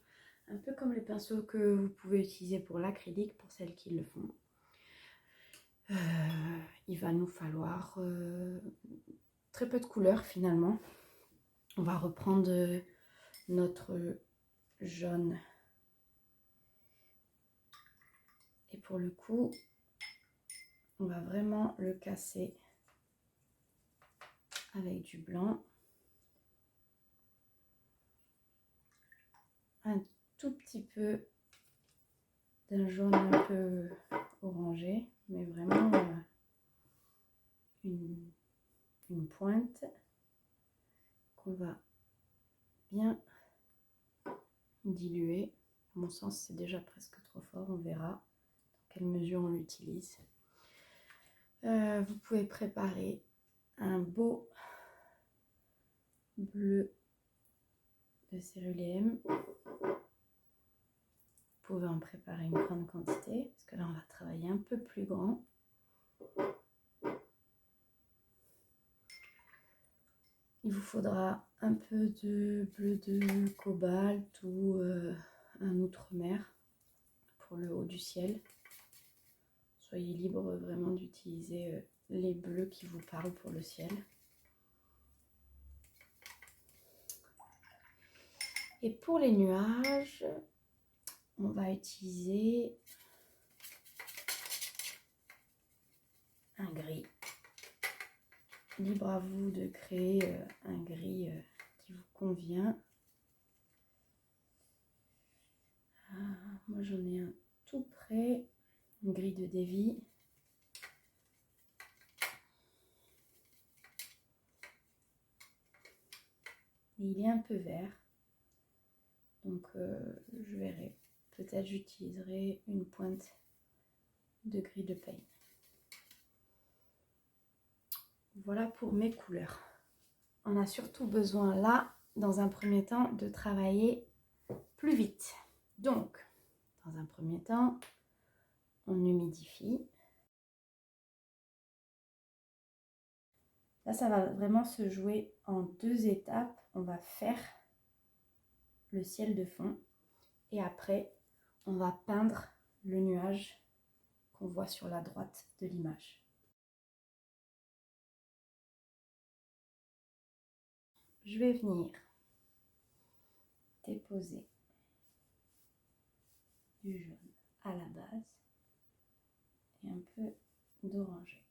un peu comme les pinceaux que vous pouvez utiliser pour l'acrylique, pour celles qui le font. Il va nous falloir très peu de couleurs finalement. On va reprendre notre jaune. Et pour le coup, on va vraiment le casser avec du blanc. Un tout petit peu d'un jaune un peu orangé, mais vraiment une pointe qu'on va bien diluer. À mon sens, c'est déjà presque trop fort, on verra dans quelle mesure on l'utilise. Vous pouvez préparer un beau bleu de céruléum. Vous pouvez en préparer une grande quantité, parce que là on va travailler un peu plus grand. Il vous faudra un peu de bleu de cobalt ou un outremer pour le haut du ciel. Soyez libre vraiment d'utiliser les bleus qui vous parlent pour le ciel. Et pour les nuages, on va utiliser un gris. Libre à vous de créer un gris qui vous convient. Moi j'en ai un tout prêt, un gris de Davy. Et il est un peu vert, donc je verrai. Peut-être j'utiliserai une pointe de gris de paille. Voilà pour mes couleurs. On a surtout besoin là, dans un premier temps, de travailler plus vite. Donc, dans un premier temps, on humidifie. Là, ça va vraiment se jouer en 2 étapes. On va faire le ciel de fond et après, on va peindre le nuage qu'on voit sur la droite de l'image. Je vais venir déposer du jaune à la base et un peu d'orangé.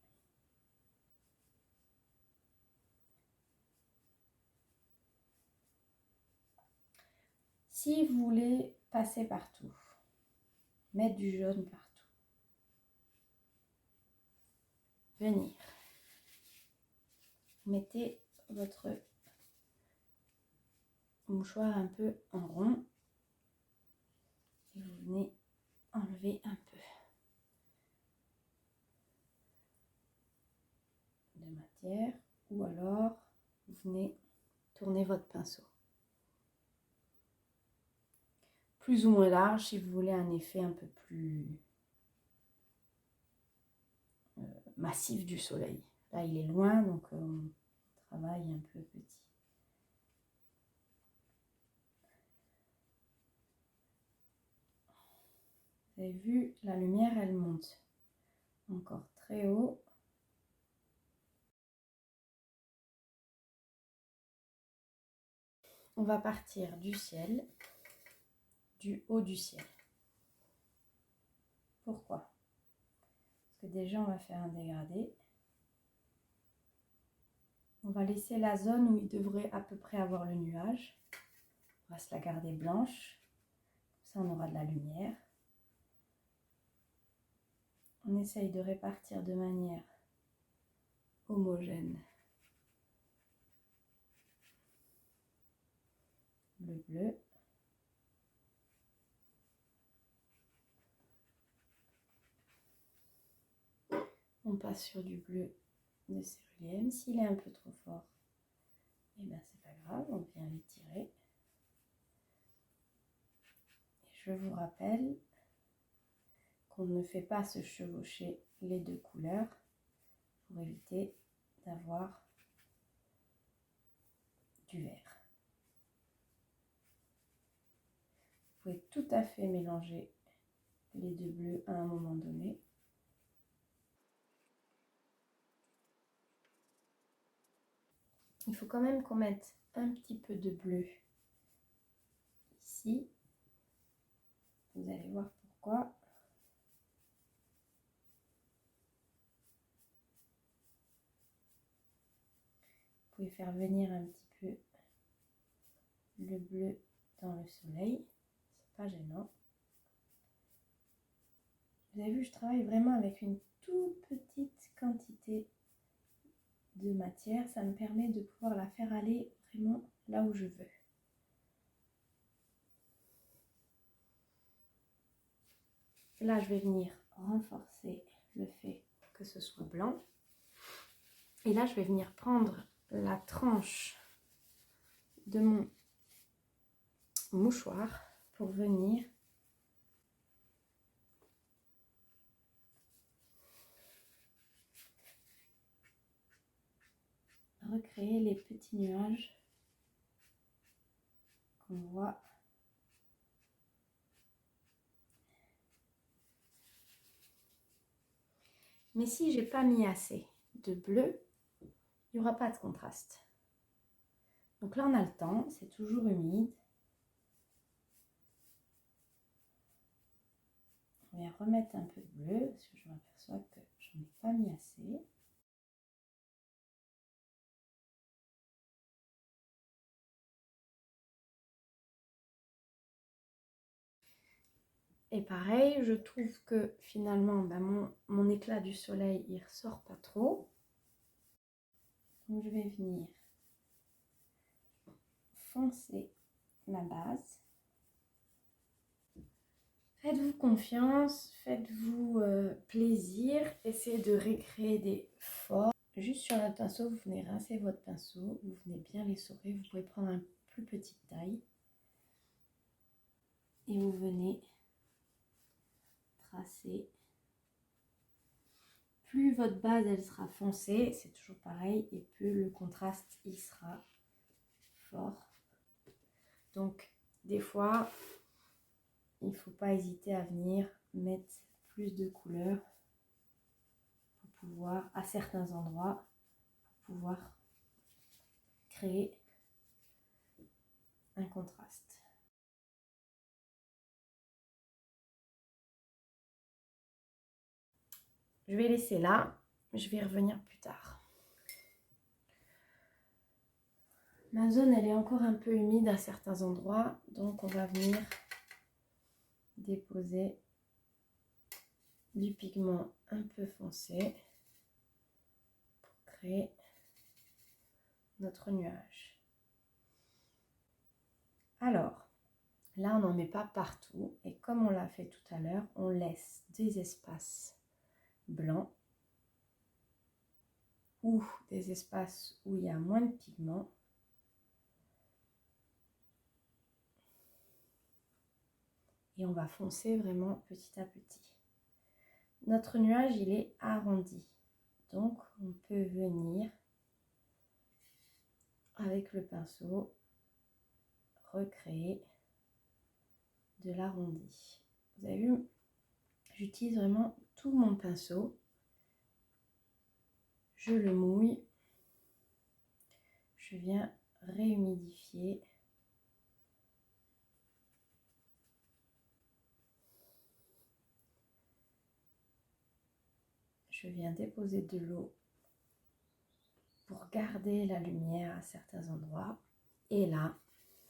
Si vous voulez passer partout, mettre du jaune partout, venir, mettez votre mouchoir un peu en rond et vous venez enlever un peu de matière ou alors vous venez tourner votre pinceau. Plus ou moins large si vous voulez un effet un peu plus massif du soleil. Là il est loin donc on travaille un peu petit. Vous avez vu, la lumière elle monte encore très haut. On va partir du ciel, du haut du ciel. Pourquoi? Parce que déjà on va faire un dégradé. On va laisser la zone où il devrait à peu près avoir le nuage. On va se la garder blanche. Comme ça on aura de la lumière. On essaye de répartir de manière homogène le bleu. On passe sur du bleu de céruléum. S'il est un peu trop fort, eh bien c'est pas grave, on vient l'étirer. Et je vous rappelle qu'on ne fait pas se chevaucher les 2 couleurs pour éviter d'avoir du vert. Vous pouvez tout à fait mélanger les 2 bleus à un moment donné. Il faut quand même qu'on mette un petit peu de bleu ici. Vous allez voir pourquoi. Vous pouvez faire venir un petit peu le bleu dans le soleil. C'est pas gênant. Vous avez vu, je travaille vraiment avec une toute petite quantité de matière. Ça me permet de pouvoir la faire aller vraiment là où je veux. Là, je vais venir renforcer le fait que ce soit blanc. Et là, je vais venir prendre la tranche de mon mouchoir pour venir recréer les petits nuages qu'on voit. Mais si j'ai pas mis assez de bleu, il n'y aura pas de contraste. Donc là on a le temps, c'est toujours humide. Je vais remettre un peu de bleu parce que je m'aperçois que j'en ai pas mis assez. Et pareil, je trouve que finalement, mon éclat du soleil, il ressort pas trop. Donc je vais venir foncer ma base. Faites-vous confiance, faites-vous plaisir, essayez de recréer des formes. Juste sur le pinceau, vous venez rincer votre pinceau, vous venez bien l'essorer, vous pouvez prendre une plus petite taille. Et vous venez tracer. Plus votre base elle sera foncée, c'est toujours pareil, et plus le contraste il sera fort. Donc des fois, il ne faut pas hésiter à venir mettre plus de couleurs pour pouvoir, à certains endroits, pour pouvoir créer un contraste. Je vais laisser là, je vais y revenir plus tard. Ma zone elle est encore un peu humide à certains endroits, donc on va venir déposer du pigment un peu foncé pour créer notre nuage. Alors, là on n'en met pas partout et comme on l'a fait tout à l'heure, on laisse des espaces blancs ou des espaces où il y a moins de pigment. Et on va foncer vraiment petit à petit. Notre nuage, il est arrondi. Donc, on peut venir, avec le pinceau, recréer de l'arrondi. Vous avez vu, j'utilise vraiment tout mon pinceau. Je le mouille. Je viens réhumidifier. Je viens déposer de l'eau pour garder la lumière à certains endroits. Et là,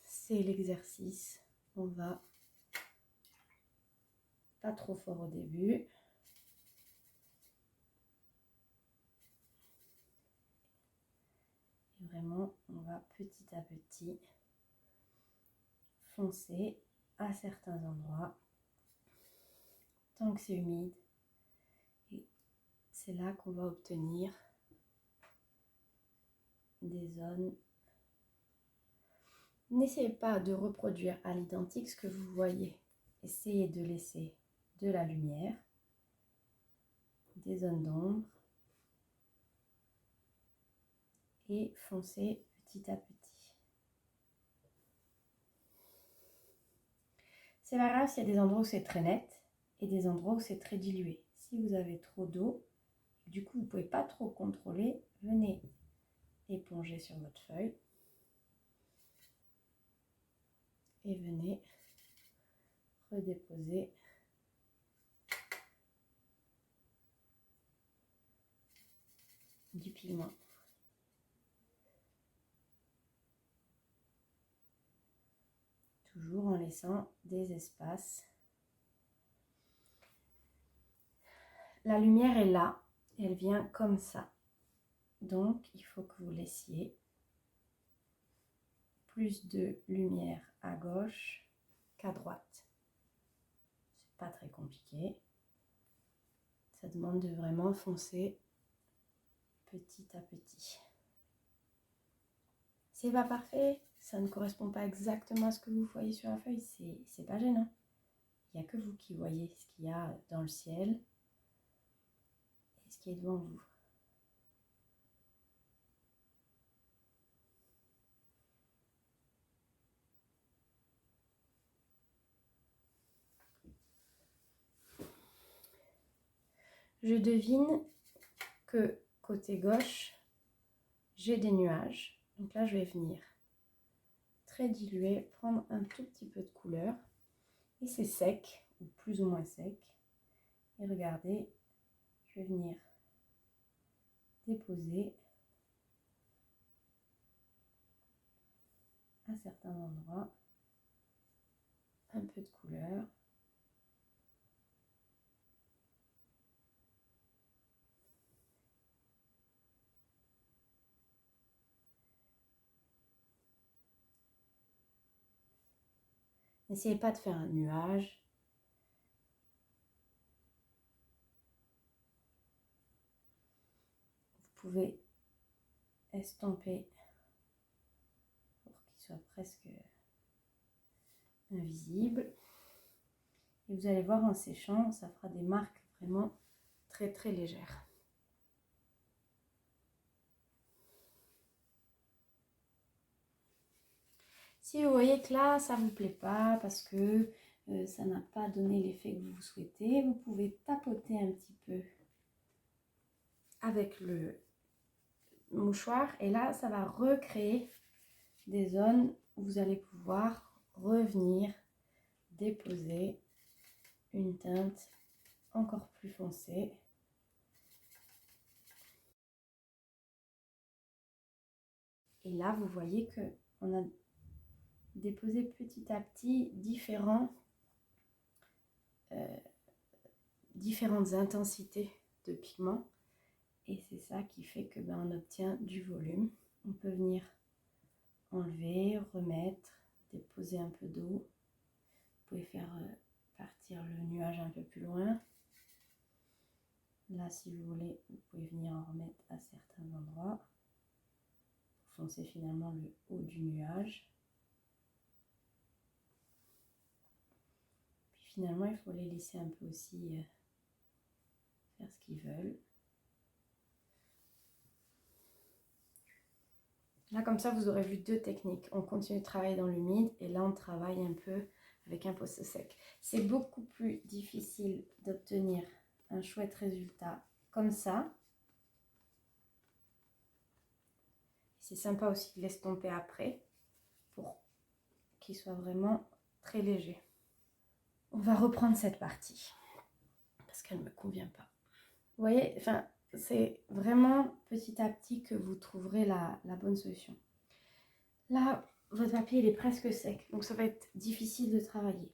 c'est l'exercice. On va pas trop fort au début. Et vraiment, on va petit à petit foncer à certains endroits tant que c'est humide. Et c'est là qu'on va obtenir des zones. N'essayez pas de reproduire à l'identique ce que vous voyez. Essayez de laisser de la lumière, des zones d'ombre et foncez petit à petit. C'est pas grave s'il y a des endroits où c'est très net et des endroits où c'est très dilué. Si vous avez trop d'eau, du coup vous ne pouvez pas trop contrôler, venez éponger sur votre feuille et venez redéposer du pigment. Toujours en laissant des espaces. La lumière est là, elle vient comme ça. Donc il faut que vous laissiez plus de lumière à gauche qu'à droite. C'est pas très compliqué. Ça demande de vraiment foncer petit à petit. C'est pas parfait, ça ne correspond pas exactement à ce que vous voyez sur la feuille, c'est pas gênant. Il n'y a que vous qui voyez ce qu'il y a dans le ciel et ce qui est devant vous. Je devine que côté gauche, j'ai des nuages. Donc là, je vais venir très diluer, prendre un tout petit peu de couleur. Et c'est sec, ou plus ou moins sec. Et regardez, je vais venir déposer à certains endroits un peu de couleur. N'essayez pas de faire un nuage. Vous pouvez estomper pour qu'il soit presque invisible. Et vous allez voir en séchant, ça fera des marques vraiment très très légères. Si vous voyez que là, ça ne vous plaît pas parce que ça n'a pas donné l'effet que vous souhaitez, vous pouvez tapoter un petit peu avec le mouchoir. Et là, ça va recréer des zones où vous allez pouvoir revenir déposer une teinte encore plus foncée. Et là, vous voyez que on a déposé petit à petit différentes intensités de pigments. Et c'est ça qui fait que on obtient du volume. On peut venir enlever, remettre, déposer un peu d'eau. Vous pouvez faire partir le nuage un peu plus loin. Là, si vous voulez, vous pouvez venir en remettre à certains endroits pour foncer finalement le haut du nuage. Puis finalement, il faut les laisser un peu aussi faire ce qu'ils veulent. Là, comme ça, vous aurez vu deux techniques. On continue de travailler dans l'humide et là, on travaille un peu avec un post sec. C'est beaucoup plus difficile d'obtenir un chouette résultat comme ça. C'est sympa aussi de l'estomper après pour qu'il soit vraiment très léger. On va reprendre cette partie parce qu'elle ne me convient pas. Vous voyez, enfin, c'est vraiment petit à petit que vous trouverez la bonne solution. Là, votre papier il est presque sec, donc ça va être difficile de travailler.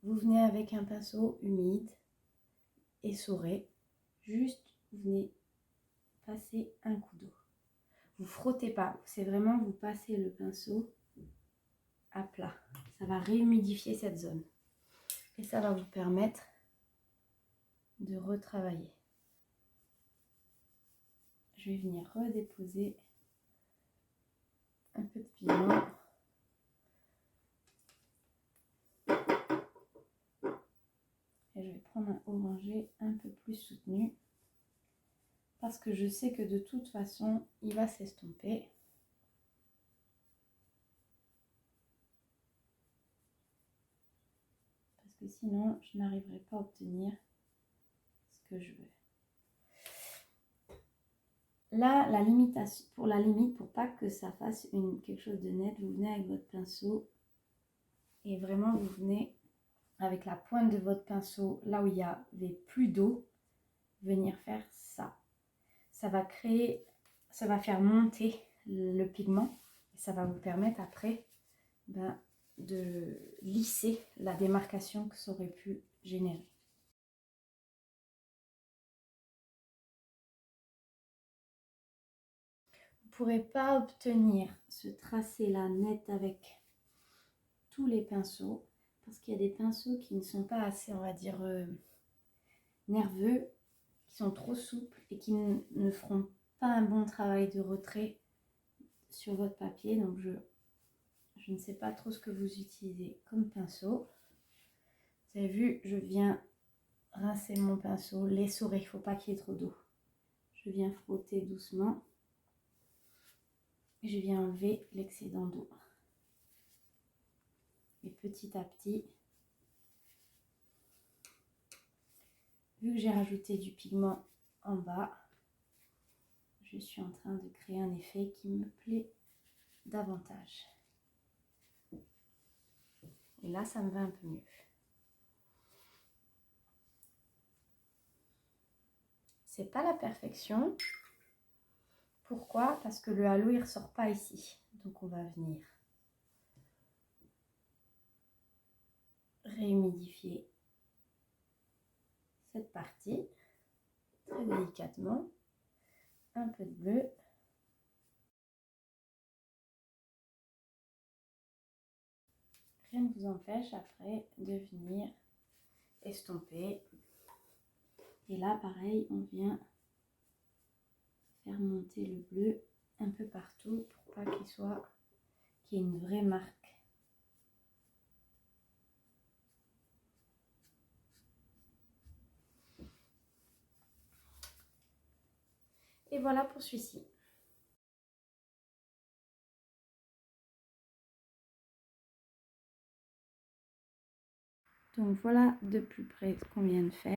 Vous venez avec un pinceau humide, essoré, juste vous venez passer un coup d'eau. Vous frottez pas, c'est vraiment vous passez le pinceau à plat. Ça va réhumidifier cette zone et ça va vous permettre de retravailler. Je vais venir redéposer un peu de pigment. Et je vais prendre un orangé un peu plus soutenu parce que je sais que de toute façon, il va s'estomper. Parce que sinon, je n'arriverai pas à obtenir ce que je veux. Là, la limitation, pour pas que ça fasse quelque chose de net, vous venez avec votre pinceau et vraiment vous venez avec la pointe de votre pinceau, là où il y avait plus d'eau, venir faire ça. Ça va faire monter le pigment et ça va vous permettre après de lisser la démarcation que ça aurait pu générer. Vous ne pourrez pas obtenir ce tracé-là net avec tous les pinceaux parce qu'il y a des pinceaux qui ne sont pas assez, on va dire, nerveux, qui sont trop souples et qui ne feront pas un bon travail de retrait sur votre papier. Donc je Je ne sais pas trop ce que vous utilisez comme pinceau. Vous avez vu, je viens rincer mon pinceau, l'essorer, il ne faut pas qu'il y ait trop d'eau. Je viens frotter doucement et je viens enlever l'excédent d'eau. Et petit à petit, vu que j'ai rajouté du pigment en bas, je suis en train de créer un effet qui me plaît davantage. Et là, ça me va un peu mieux. C'est pas la perfection. Pourquoi? Parce que le halo, il ressort pas ici. Donc, on va venir réhumidifier cette partie très délicatement. Un peu de bleu. Rien ne vous empêche après de venir estomper. Et là, pareil, on vient faire monter le bleu un peu partout pour pas qu'il y ait une vraie marque. Et voilà pour celui-ci. Donc voilà de plus près ce qu'on vient de faire.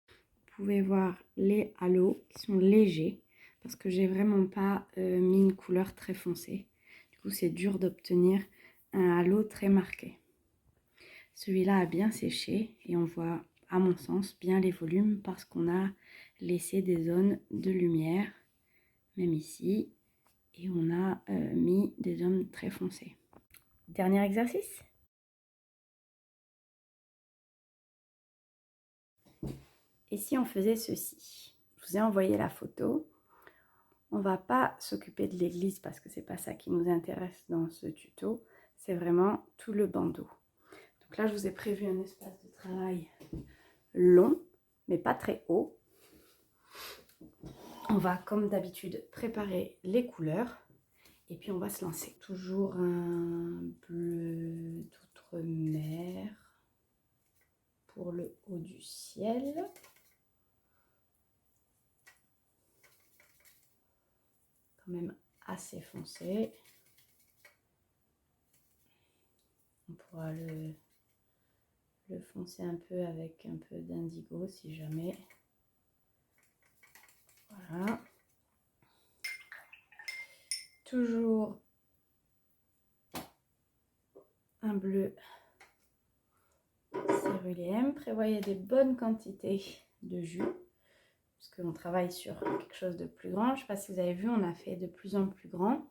Vous pouvez voir les halos qui sont légers parce que j'ai vraiment pas mis une couleur très foncée. Du coup, c'est dur d'obtenir un halo très marqué. Celui-là a bien séché et on voit, à mon sens, bien les volumes parce qu'on a laissé des zones de lumière, même ici, et on a mis des zones très foncées. Dernier exercice. Et si on faisait ceci? Je vous ai envoyé la photo. On ne va pas s'occuper de l'église parce que c'est pas ça qui nous intéresse dans ce tuto. C'est vraiment tout le bandeau. Donc là, je vous ai prévu un espace de travail long, mais pas très haut. On va, comme d'habitude, préparer les couleurs et puis on va se lancer. Toujours un bleu d'outre-mer pour le haut du ciel. Quand même assez foncé. On pourra le foncer un peu avec un peu d'indigo si jamais. Voilà. Toujours un bleu céruléen. Prévoyez des bonnes quantités de jus parce qu'on travaille sur quelque chose de plus grand. Je ne sais pas si vous avez vu, on a fait de plus en plus grand.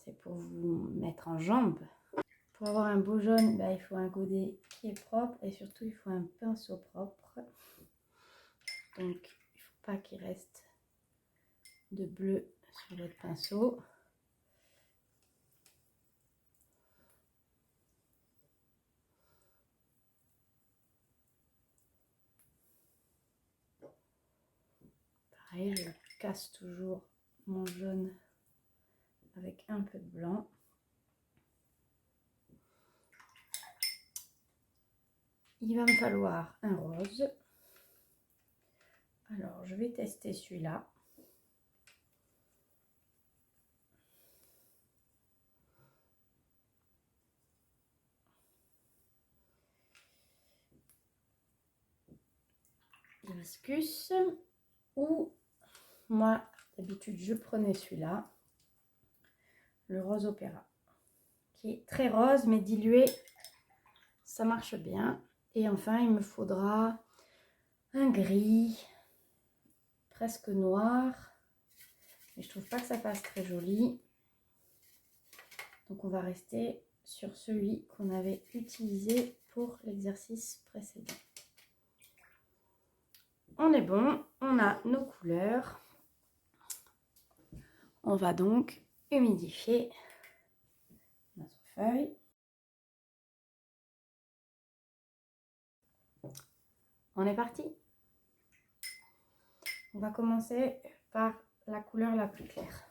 C'est pour vous mettre en jambe. Pour avoir un beau jaune, il faut un godet qui est propre et surtout il faut un pinceau propre. Donc il ne faut pas qu'il reste de bleu sur votre pinceau. Pareil, je casse toujours mon jaune avec un peu de blanc. Il va me falloir un rose. Alors, je vais tester celui-là. Hibiscus. Ou, moi, d'habitude, je prenais celui-là. Le rose opéra. Qui est très rose, mais dilué. Ça marche bien. Et enfin, il me faudra un gris. Presque noir. Mais je trouve pas que ça fasse très joli. Donc on va rester sur celui qu'on avait utilisé pour l'exercice précédent. On est bon, on a nos couleurs. On va donc humidifier notre feuille. On est parti. On va commencer par la couleur la plus claire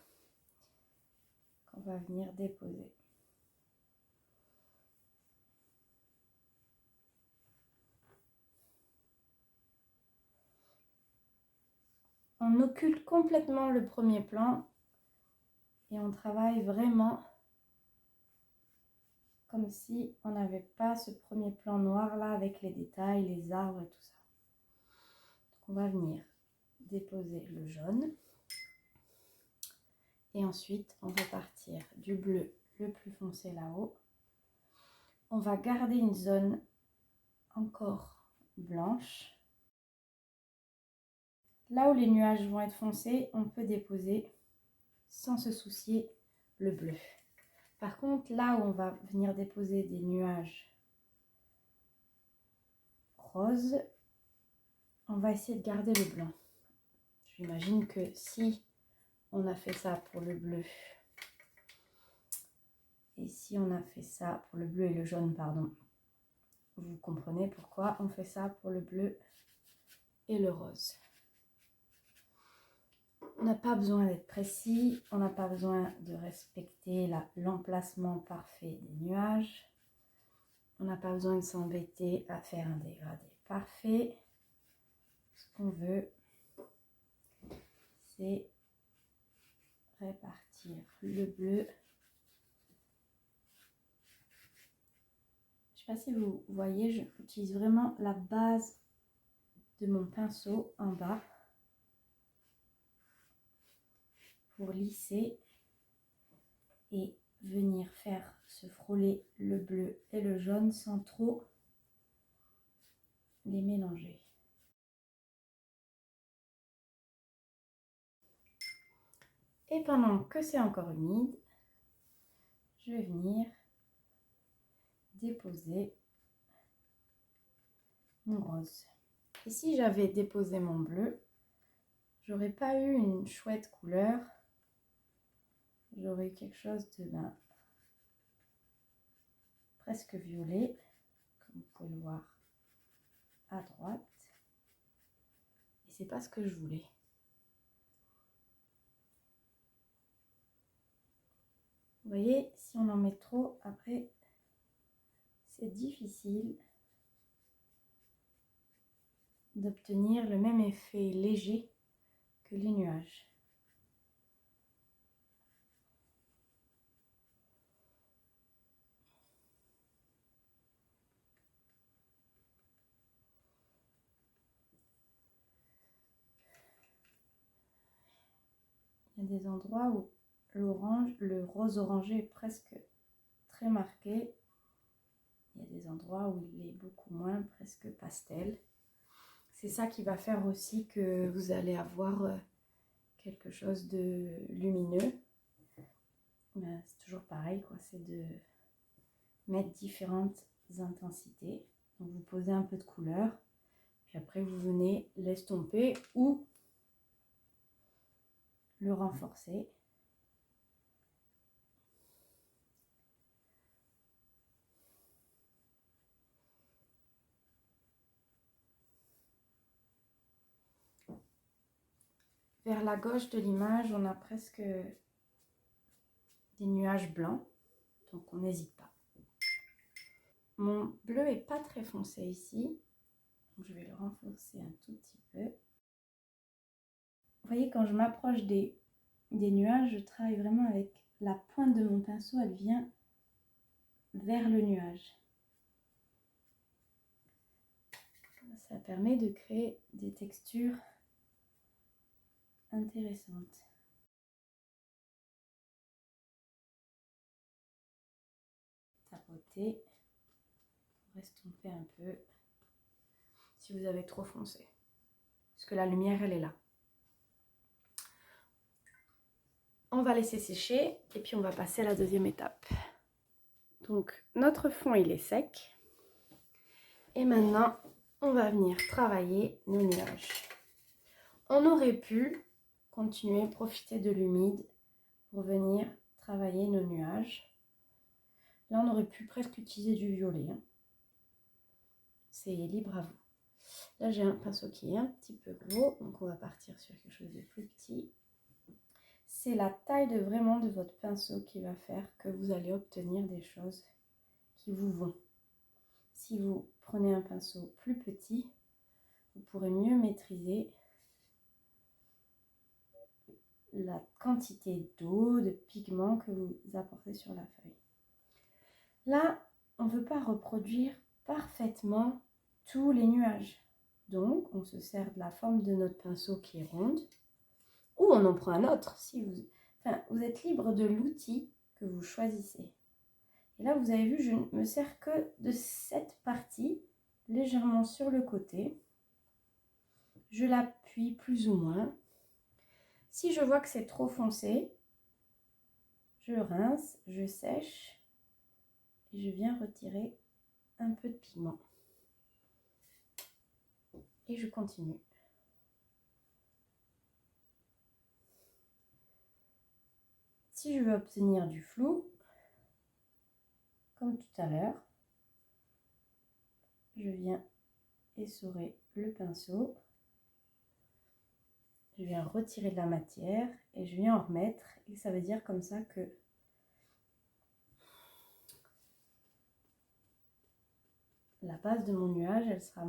qu'on va venir déposer. on occulte complètement le premier plan et on travaille vraiment comme si on n'avait pas ce premier plan noir là avec les détails, les arbres et tout ça. Donc on va venir déposer le jaune et ensuite on va partir du bleu le plus foncé là-haut. On va garder une zone encore blanche. Là où les nuages vont être foncés, on peut déposer sans se soucier le bleu. Par contre, là où on va venir déposer des nuages roses, on va essayer de garder le blanc. J'imagine que si on a fait ça pour le bleu, et si on a fait ça pour le bleu et le jaune, pardon, vous comprenez pourquoi on fait ça pour le bleu et le rose. On n'a pas besoin d'être précis, on n'a pas besoin de respecter l'emplacement parfait des nuages. On n'a pas besoin de s'embêter à faire un dégradé parfait. Ce qu'on veut, c'est répartir le bleu. Je ne sais pas si vous voyez, j'utilise vraiment la base de mon pinceau en bas pour lisser et venir faire se frôler le bleu et le jaune sans trop les mélanger. Et pendant que c'est encore humide, je vais venir déposer mon rose. Et si j'avais déposé mon bleu, j'aurais pas eu une chouette couleur. J'aurais eu quelque chose de presque violet, comme vous pouvez le voir à droite. Et c'est pas ce que je voulais. Vous voyez, si on en met trop, après, c'est difficile d'obtenir le même effet léger que les nuages. Il y a des endroits où l'orange, le rose orangé est presque très marqué. Il y a des endroits où il est beaucoup moins, presque pastel. C'est ça qui va faire aussi que vous allez avoir quelque chose de lumineux. C'est toujours pareil, quoi. C'est de mettre différentes intensités. Donc vous posez un peu de couleur, puis après vous venez l'estomper ou le renforcer. Vers la gauche de l'image, on a presque des nuages blancs, donc on n'hésite pas. Mon bleu est pas très foncé ici, donc je vais le renforcer un tout petit peu. Vous voyez, quand je m'approche des nuages, je travaille vraiment avec la pointe de mon pinceau, elle vient vers le nuage. Ça permet de créer des textures intéressantes. Tapoter, estomper un peu si vous avez trop foncé, parce que la lumière elle est là. On va laisser sécher et puis on va passer à la deuxième étape. Donc notre fond il est sec et maintenant on va venir travailler nos nuages. On aurait pu continuer, profiter de l'humide pour venir travailler nos nuages. Là on aurait pu presque utiliser du violet, hein. C'est libre à vous. Là j'ai un pinceau qui est un petit peu gros, donc on va partir sur quelque chose de plus petit. C'est la taille vraiment de votre pinceau qui va faire que vous allez obtenir des choses qui vous vont. Si vous prenez un pinceau plus petit, vous pourrez mieux maîtriser la quantité d'eau, de pigments que vous apportez sur la feuille. Là, on ne veut pas reproduire parfaitement tous les nuages. Donc, on se sert de la forme de notre pinceau qui est ronde, ou on en prend un autre. Si vous, vous êtes libre de l'outil que vous choisissez. Et là, vous avez vu, je ne me sers que de cette partie, légèrement sur le côté. Je l'appuie plus ou moins. Si je vois que c'est trop foncé, je rince, je sèche et je viens retirer un peu de pigment. Et je continue. Si je veux obtenir du flou, comme tout à l'heure, je viens essorer le pinceau. Je viens retirer de la matière et je viens en remettre. Et ça veut dire comme ça que la base de mon nuage, elle sera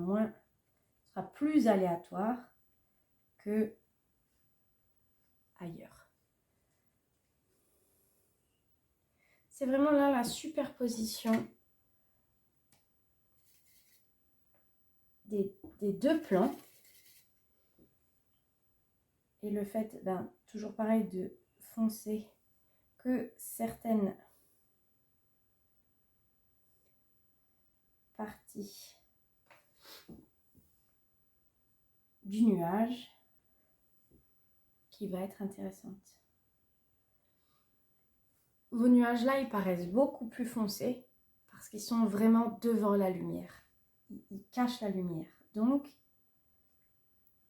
plus aléatoire que ailleurs. C'est vraiment là la superposition des deux plans. Et le fait, toujours pareil, de foncer que certaines parties du nuage qui va être intéressante. Vos nuages là, ils paraissent beaucoup plus foncés parce qu'ils sont vraiment devant la lumière. Ils cachent la lumière. Donc,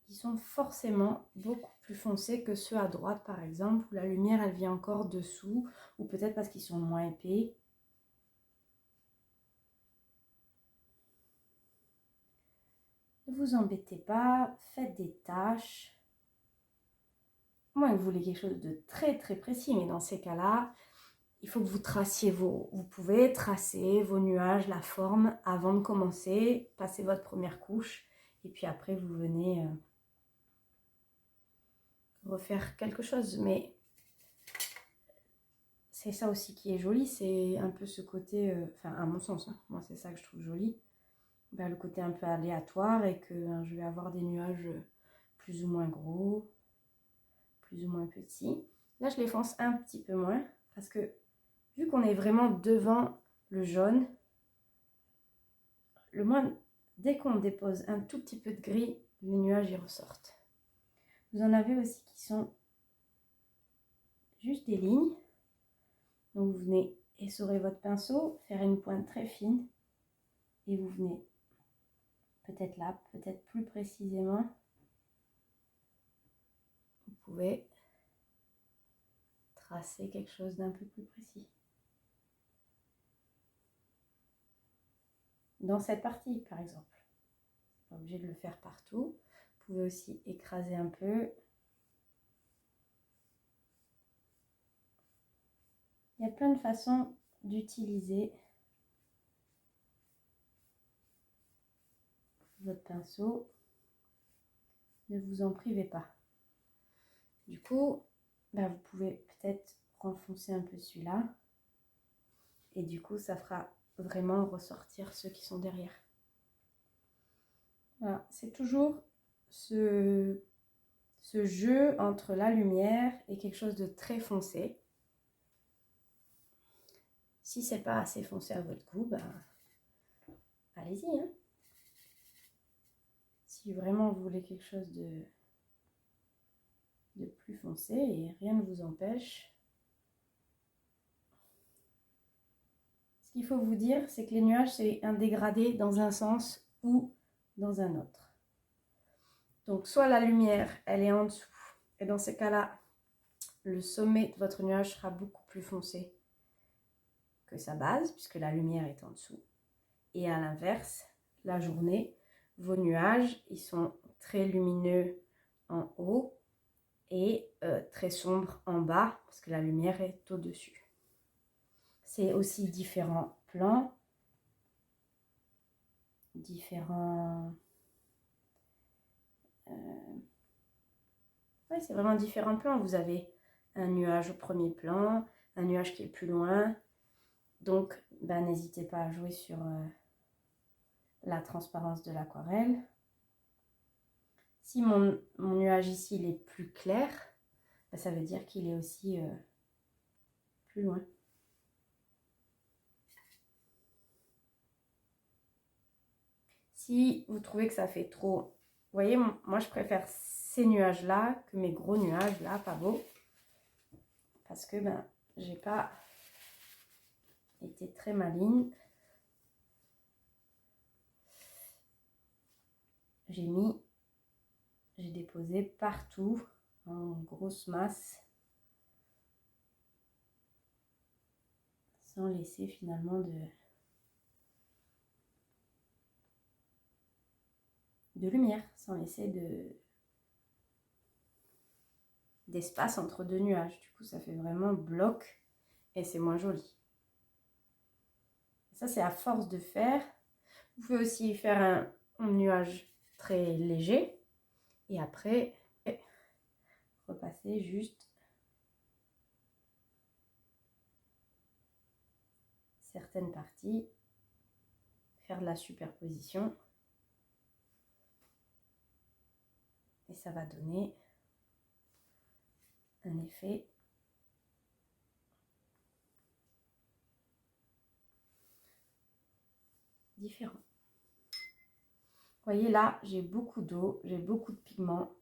ils sont forcément beaucoup plus foncés que ceux à droite, par exemple, où la lumière, elle vient encore dessous, ou peut-être parce qu'ils sont moins épais. Ne vous embêtez pas, faites des tâches. Moi, vous voulez quelque chose de très très précis, mais dans ces cas-là, il faut que vous traciez vous pouvez tracer vos nuages, la forme avant de commencer, passer votre première couche, et puis après vous venez refaire quelque chose. Mais c'est ça aussi qui est joli, c'est un peu ce côté, à mon sens, hein, moi c'est ça que je trouve joli, le côté un peu aléatoire et que je vais avoir des nuages plus ou moins gros, plus ou moins petits. Là je les fonce un petit peu moins parce que vu qu'on est vraiment devant le jaune, dès qu'on dépose un tout petit peu de gris, les nuages y ressortent. Vous en avez aussi qui sont juste des lignes. Donc vous venez essorer votre pinceau, faire une pointe très fine et vous venez peut-être là, peut-être plus précisément. Vous pouvez tracer quelque chose d'un peu plus précis. Dans cette partie, par exemple. Pas obligé de le faire partout. Vous pouvez aussi écraser un peu. Il y a plein de façons d'utiliser votre pinceau. Ne vous en privez pas. Du coup, vous pouvez peut-être renfoncer un peu celui-là. Et du coup, ça fera vraiment ressortir ceux qui sont derrière. Voilà, c'est toujours ce jeu entre la lumière et quelque chose de très foncé. Si c'est pas assez foncé à votre goût, allez-y. Hein. Si vraiment vous voulez quelque chose de plus foncé, et rien ne vous empêche. Ce qu'il faut vous dire, c'est que les nuages, c'est un dégradé dans un sens ou dans un autre. Donc, soit la lumière, elle est en dessous, et dans ces cas-là, le sommet de votre nuage sera beaucoup plus foncé que sa base, puisque la lumière est en dessous. Et à l'inverse, la journée, vos nuages, ils sont très lumineux en haut et très sombres en bas, parce que la lumière est au-dessus. C'est aussi différents plans, différents... Ouais, c'est vraiment différents plans. Vous avez un nuage au premier plan, un nuage qui est plus loin. Donc, ben, n'hésitez pas à jouer sur la transparence de l'aquarelle. Si mon nuage ici il est plus clair, ben, ça veut dire qu'il est aussi plus loin. Si vous trouvez que ça fait trop, vous voyez, moi je préfère ces nuages-là que mes gros nuages-là, pas beau. Parce que ben, j'ai pas été très maligne. J'ai déposé partout en grosse masse. Sans laisser finalement de lumière, sans laisser d'espace entre deux nuages. Du coup, ça fait vraiment bloc et c'est moins joli. Ça, c'est à force de faire. Vous pouvez aussi faire un nuage très léger et après, repasser juste certaines parties, faire de la superposition et ça va donner un effet différent. Vous voyez là, j'ai beaucoup d'eau, j'ai beaucoup de pigments,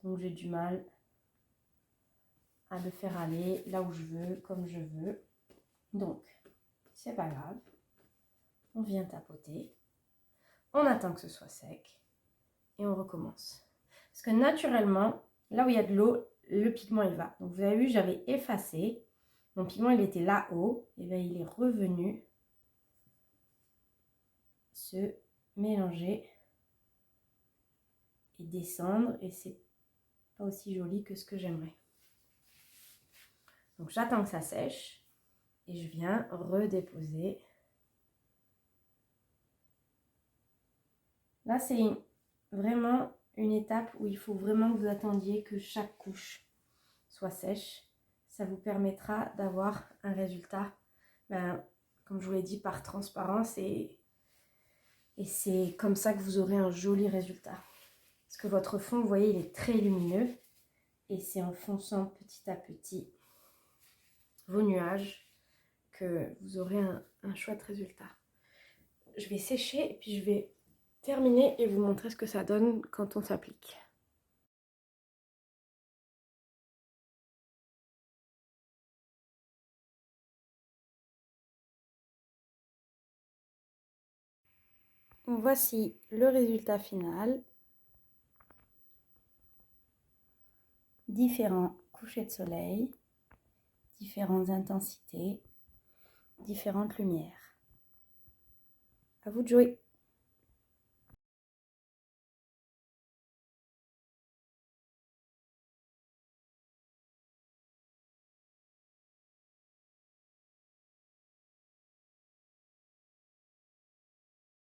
donc j'ai du mal à le faire aller là où je veux, comme je veux. Donc, c'est pas grave. On vient tapoter, on attend que ce soit sec et on recommence. Parce que naturellement, là où il y a de l'eau, le pigment il va. Donc vous avez vu, j'avais effacé. Mon pigment il était là-haut, et bien il est revenu se mélanger et descendre et c'est pas aussi joli que ce que j'aimerais. Donc j'attends que ça sèche et je viens redéposer. Là c'est vraiment une étape où il faut vraiment que vous attendiez que chaque couche soit sèche. Ça vous permettra d'avoir un résultat, ben, comme je vous l'ai dit, par transparence et c'est comme ça que vous aurez un joli résultat. Parce que votre fond, vous voyez, il est très lumineux et c'est en fonçant petit à petit vos nuages que vous aurez un chouette résultat. Je vais sécher et puis je vais terminer et vous montrer ce que ça donne quand on s'applique. Voici le résultat final. Différents couchers de soleil, différentes intensités, différentes lumières. À vous de jouer.